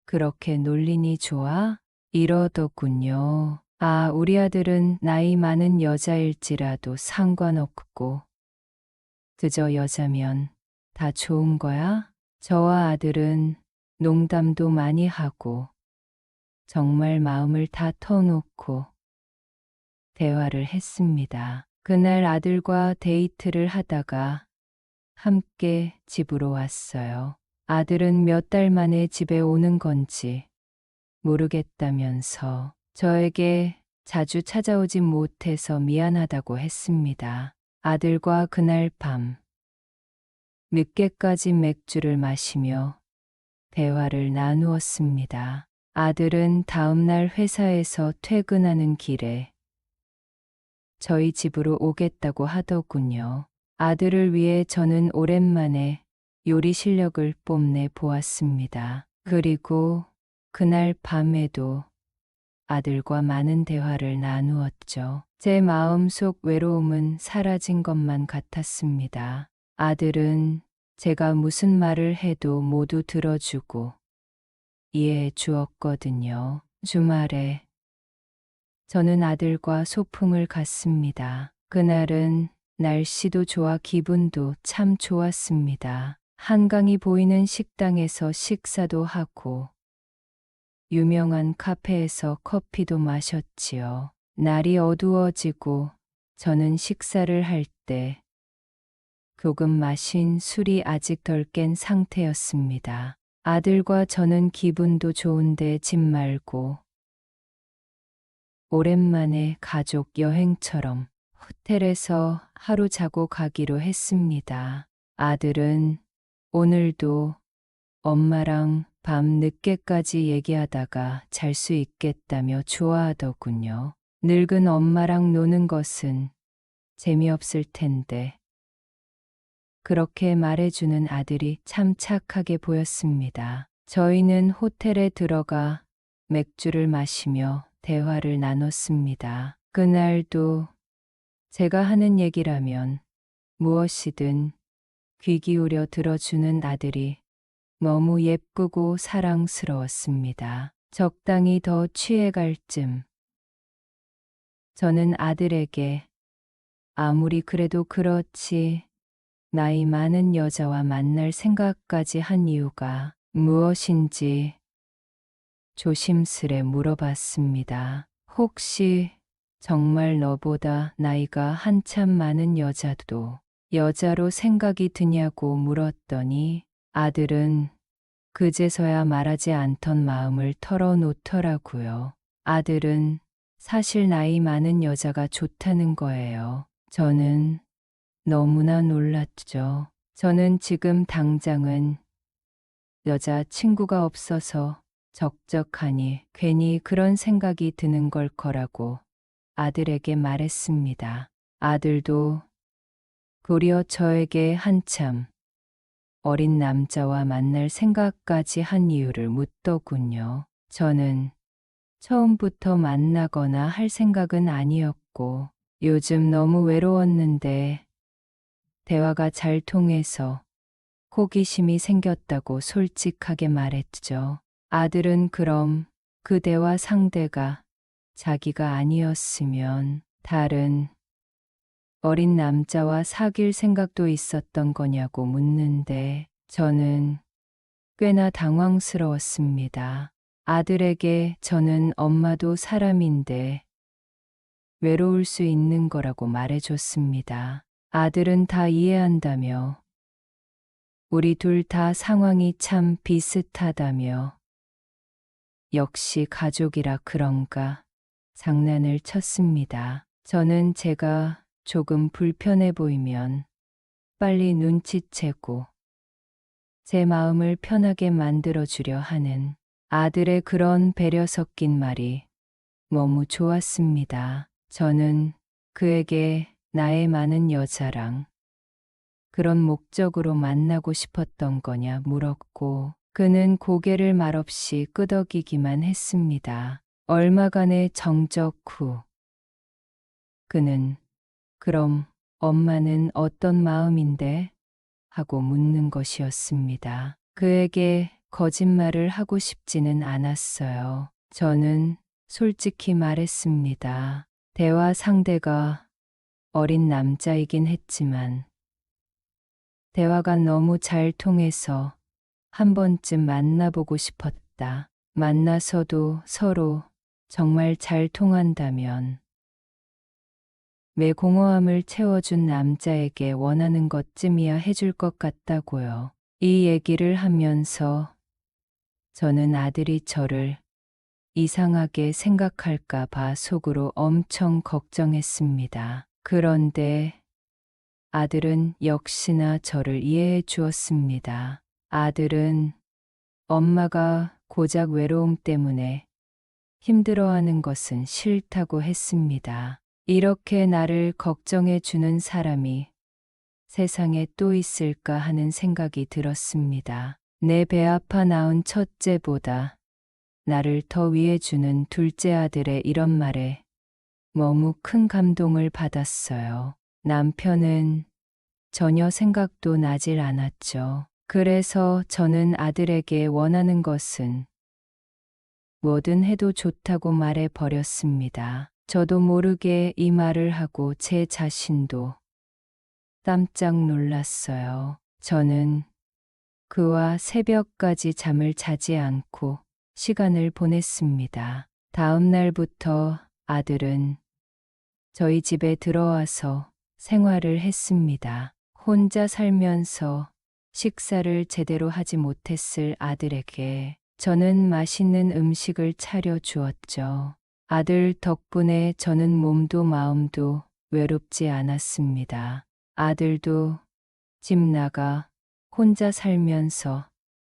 그렇게 놀리니 좋아? 이러더군요. 아, 우리 아들은 나이 많은 여자일지라도 상관없고, 그저 여자면 다 좋은 거야? 저와 아들은 농담도 많이 하고, 정말 마음을 다 터놓고 대화를 했습니다. 그날 아들과 데이트를 하다가 함께 집으로 왔어요. 아들은 몇 달 만에 집에 오는 건지 모르겠다면서 저에게 자주 찾아오지 못해서 미안하다고 했습니다. 아들과 그날 밤 늦게까지 맥주를 마시며 대화를 나누었습니다. 아들은 다음날 회사에서 퇴근하는 길에 저희 집으로 오겠다고 하더군요. 아들을 위해 저는 오랜만에 요리 실력을 뽐내 보았습니다. 그리고 그날 밤에도 아들과 많은 대화를 나누었죠. 제 마음속 외로움은 사라진 것만 같았습니다. 아들은 제가 무슨 말을 해도 모두 들어주고 이해해 주었거든요. 주말에 저는 아들과 소풍을 갔습니다. 그날은 날씨도 좋아 기분도 참 좋았습니다. 한강이 보이는 식당에서 식사도 하고 유명한 카페에서 커피도 마셨지요. 날이 어두워지고 저는 식사를 할 때 조금 마신 술이 아직 덜 깬 상태였습니다. 아들과 저는 기분도 좋은데 집 말고 오랜만에 가족 여행처럼 호텔에서 하루 자고 가기로 했습니다. 아들은 오늘도 엄마랑 밤 늦게까지 얘기하다가 잘 수 있겠다며 좋아하더군요. 늙은 엄마랑 노는 것은 재미없을 텐데. 그렇게 말해주는 아들이 참 착하게 보였습니다. 저희는 호텔에 들어가 맥주를 마시며 대화를 나눴습니다. 그날도 제가 하는 얘기라면 무엇이든 귀 기울여 들어주는 아들이 너무 예쁘고 사랑스러웠습니다. 적당히 더 취해갈 쯤 저는 아들에게 아무리 그래도 그렇지 나이 많은 여자와 만날 생각까지 한 이유가 무엇인지 조심스레 물어봤습니다. 혹시 정말 너보다 나이가 한참 많은 여자도 여자로 생각이 드냐고 물었더니 아들은 그제서야 말하지 않던 마음을 털어놓더라고요. 아들은 사실 나이 많은 여자가 좋다는 거예요. 저는 너무나 놀랐죠. 저는 지금 당장은 여자 친구가 없어서 적적하니 괜히 그런 생각이 드는 걸 거라고 아들에게 말했습니다. 아들도 도리어 저에게 한참 어린 남자와 만날 생각까지 한 이유를 묻더군요. 저는 처음부터 만나거나 할 생각은 아니었고 요즘 너무 외로웠는데 대화가 잘 통해서 호기심이 생겼다고 솔직하게 말했죠. 아들은 그럼 그 대화 상대가 자기가 아니었으면 다른 어린 남자와 사귈 생각도 있었던 거냐고 묻는데 저는 꽤나 당황스러웠습니다. 아들에게 저는 엄마도 사람인데 외로울 수 있는 거라고 말해줬습니다. 아들은 다 이해한다며 우리 둘 다 상황이 참 비슷하다며 역시 가족이라 그런가 장난을 쳤습니다. 저는 제가 조금 불편해 보이면 빨리 눈치채고 제 마음을 편하게 만들어주려 하는 아들의 그런 배려 섞인 말이 너무 좋았습니다. 저는 그에게 나의 많은 여자랑 그런 목적으로 만나고 싶었던 거냐 물었고 그는 고개를 말없이 끄덕이기만 했습니다. 얼마간의 정적 후 그는 그럼 엄마는 어떤 마음인데? 하고 묻는 것이었습니다. 그에게 거짓말을 하고 싶지는 않았어요. 저는 솔직히 말했습니다. 대화 상대가 어린 남자이긴 했지만 대화가 너무 잘 통해서 한 번쯤 만나보고 싶었다. 만나서도 서로 정말 잘 통한다면 내 공허함을 채워준 남자에게 원하는 것쯤이야 해줄 것 같다고요. 이 얘기를 하면서 저는 아들이 저를 이상하게 생각할까 봐 속으로 엄청 걱정했습니다. 그런데 아들은 역시나 저를 이해해 주었습니다. 아들은 엄마가 고작 외로움 때문에 힘들어하는 것은 싫다고 했습니다. 이렇게 나를 걱정해 주는 사람이 세상에 또 있을까 하는 생각이 들었습니다. 내 배 아파 낳은 첫째보다 나를 더 위해주는 둘째 아들의 이런 말에 너무 큰 감동을 받았어요. 남편은 전혀 생각도 나질 않았죠. 그래서 저는 아들에게 원하는 것은 뭐든 해도 좋다고 말해 버렸습니다. 저도 모르게 이 말을 하고 제 자신도 깜짝 놀랐어요. 저는 그와 새벽까지 잠을 자지 않고 시간을 보냈습니다. 다음 날부터 아들은 저희 집에 들어와서 생활을 했습니다. 혼자 살면서 식사를 제대로 하지 못했을 아들에게 저는 맛있는 음식을 차려 주었죠. 아들 덕분에 저는 몸도 마음도 외롭지 않았습니다. 아들도 집 나가 혼자 살면서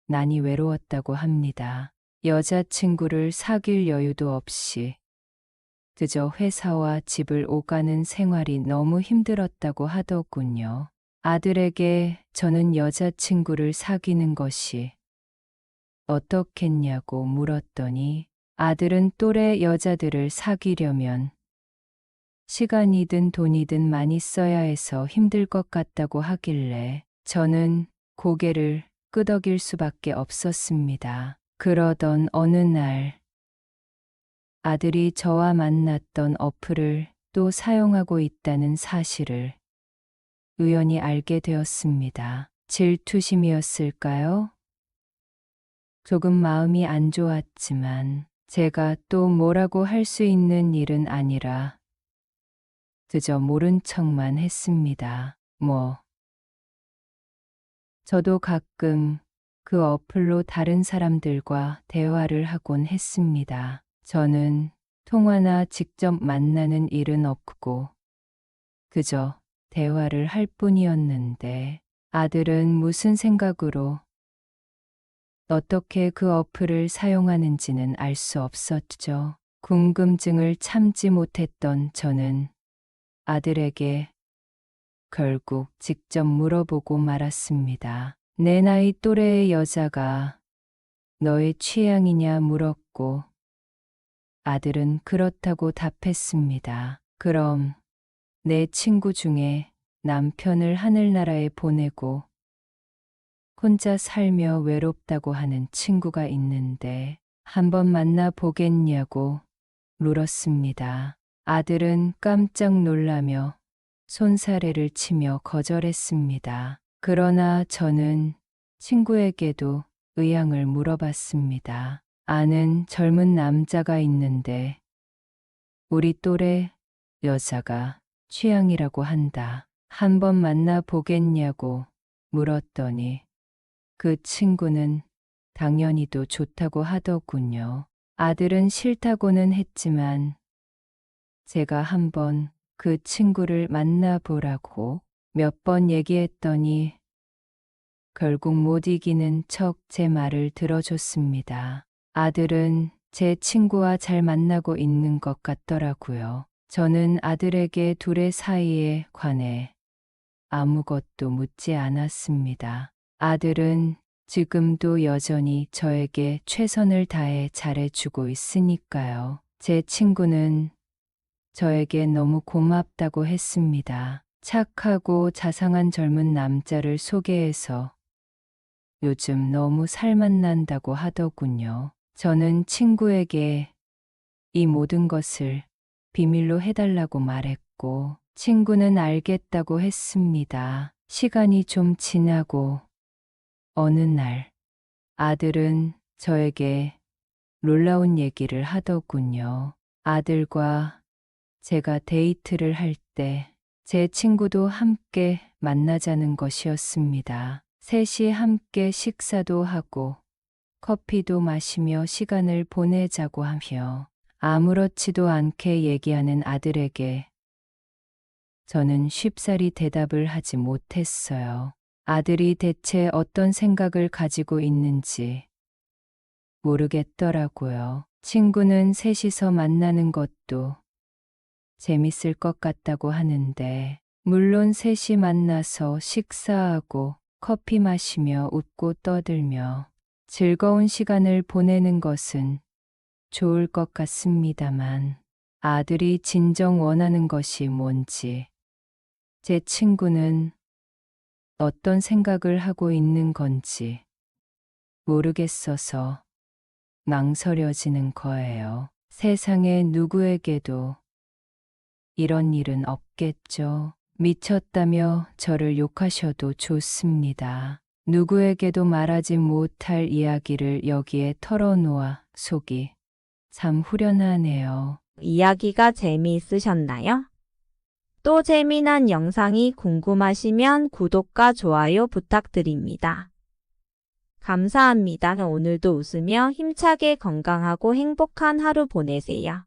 많이 외로웠다고 합니다. 여자친구를 사귈 여유도 없이 그저 회사와 집을 오가는 생활이 너무 힘들었다고 하더군요. 아들에게 저는 여자친구를 사귀는 것이 어떻겠냐고 물었더니 아들은 또래 여자들을 사귀려면 시간이든 돈이든 많이 써야 해서 힘들 것 같다고 하길래 저는 고개를 끄덕일 수밖에 없었습니다. 그러던 어느 날 아들이 저와 만났던 어플을 또 사용하고 있다는 사실을 우연히 알게 되었습니다. 질투심이었을까요? 조금 마음이 안 좋았지만 제가 또 뭐라고 할 수 있는 일은 아니라 그저 모른 척만 했습니다. 저도 가끔 그 어플로 다른 사람들과 대화를 하곤 했습니다. 저는 통화나 직접 만나는 일은 없고 그저 대화를 할 뿐이었는데 아들은 무슨 생각으로 어떻게 그 어플을 사용하는지는 알 수 없었죠. 궁금증을 참지 못했던 저는 아들에게 결국 직접 물어보고 말았습니다. 내 나이 또래의 여자가 너의 취향이냐 물었고 아들은 그렇다고 답했습니다. 그럼 내 친구 중에 남편을 하늘나라에 보내고 혼자 살며 외롭다고 하는 친구가 있는데 한번 만나 보겠냐고 물었습니다. 아들은 깜짝 놀라며 손사래를 치며 거절했습니다. 그러나 저는 친구에게도 의향을 물어봤습니다. 아는 젊은 남자가 있는데 우리 또래 여자가 취향이라고 한다. 한번 만나 보겠냐고 물었더니 그 친구는 당연히도 좋다고 하더군요. 아들은 싫다고는 했지만 제가 한번 그 친구를 만나보라고 몇 번 얘기했더니 결국 못 이기는 척 제 말을 들어줬습니다. 아들은 제 친구와 잘 만나고 있는 것 같더라고요. 저는 아들에게 둘의 사이에 관해 아무것도 묻지 않았습니다. 아들은 지금도 여전히 저에게 최선을 다해 잘해주고 있으니까요. 제 친구는 저에게 너무 고맙다고 했습니다. 착하고 자상한 젊은 남자를 소개해서 요즘 너무 살맛 난다고 하더군요. 저는 친구에게 이 모든 것을 비밀로 해달라고 말했고, 친구는 알겠다고 했습니다. 시간이 좀 지나고 어느 날 아들은 저에게 놀라운 얘기를 하더군요. 아들과 제가 데이트를 할 때 제 친구도 함께 만나자는 것이었습니다. 셋이 함께 식사도 하고 커피도 마시며 시간을 보내자고 하며 아무렇지도 않게 얘기하는 아들에게 저는 쉽사리 대답을 하지 못했어요. 아들이 대체 어떤 생각을 가지고 있는지 모르겠더라고요. 친구는 셋이서 만나는 것도 재밌을 것 같다고 하는데, 물론 셋이 만나서 식사하고 커피 마시며 웃고 떠들며 즐거운 시간을 보내는 것은 좋을 것 같습니다만, 아들이 진정 원하는 것이 뭔지, 제 친구는 어떤 생각을 하고 있는 건지 모르겠어서 망설여지는 거예요. 세상에 누구에게도 이런 일은 없겠죠. 미쳤다며 저를 욕하셔도 좋습니다. 누구에게도 말하지 못할 이야기를 여기에 털어놓아 속이 참 후련하네요. 이야기가 재미있으셨나요? 또 재미난 영상이 궁금하시면 구독과 좋아요 부탁드립니다. 감사합니다. 오늘도 웃으며 힘차게 건강하고 행복한 하루 보내세요.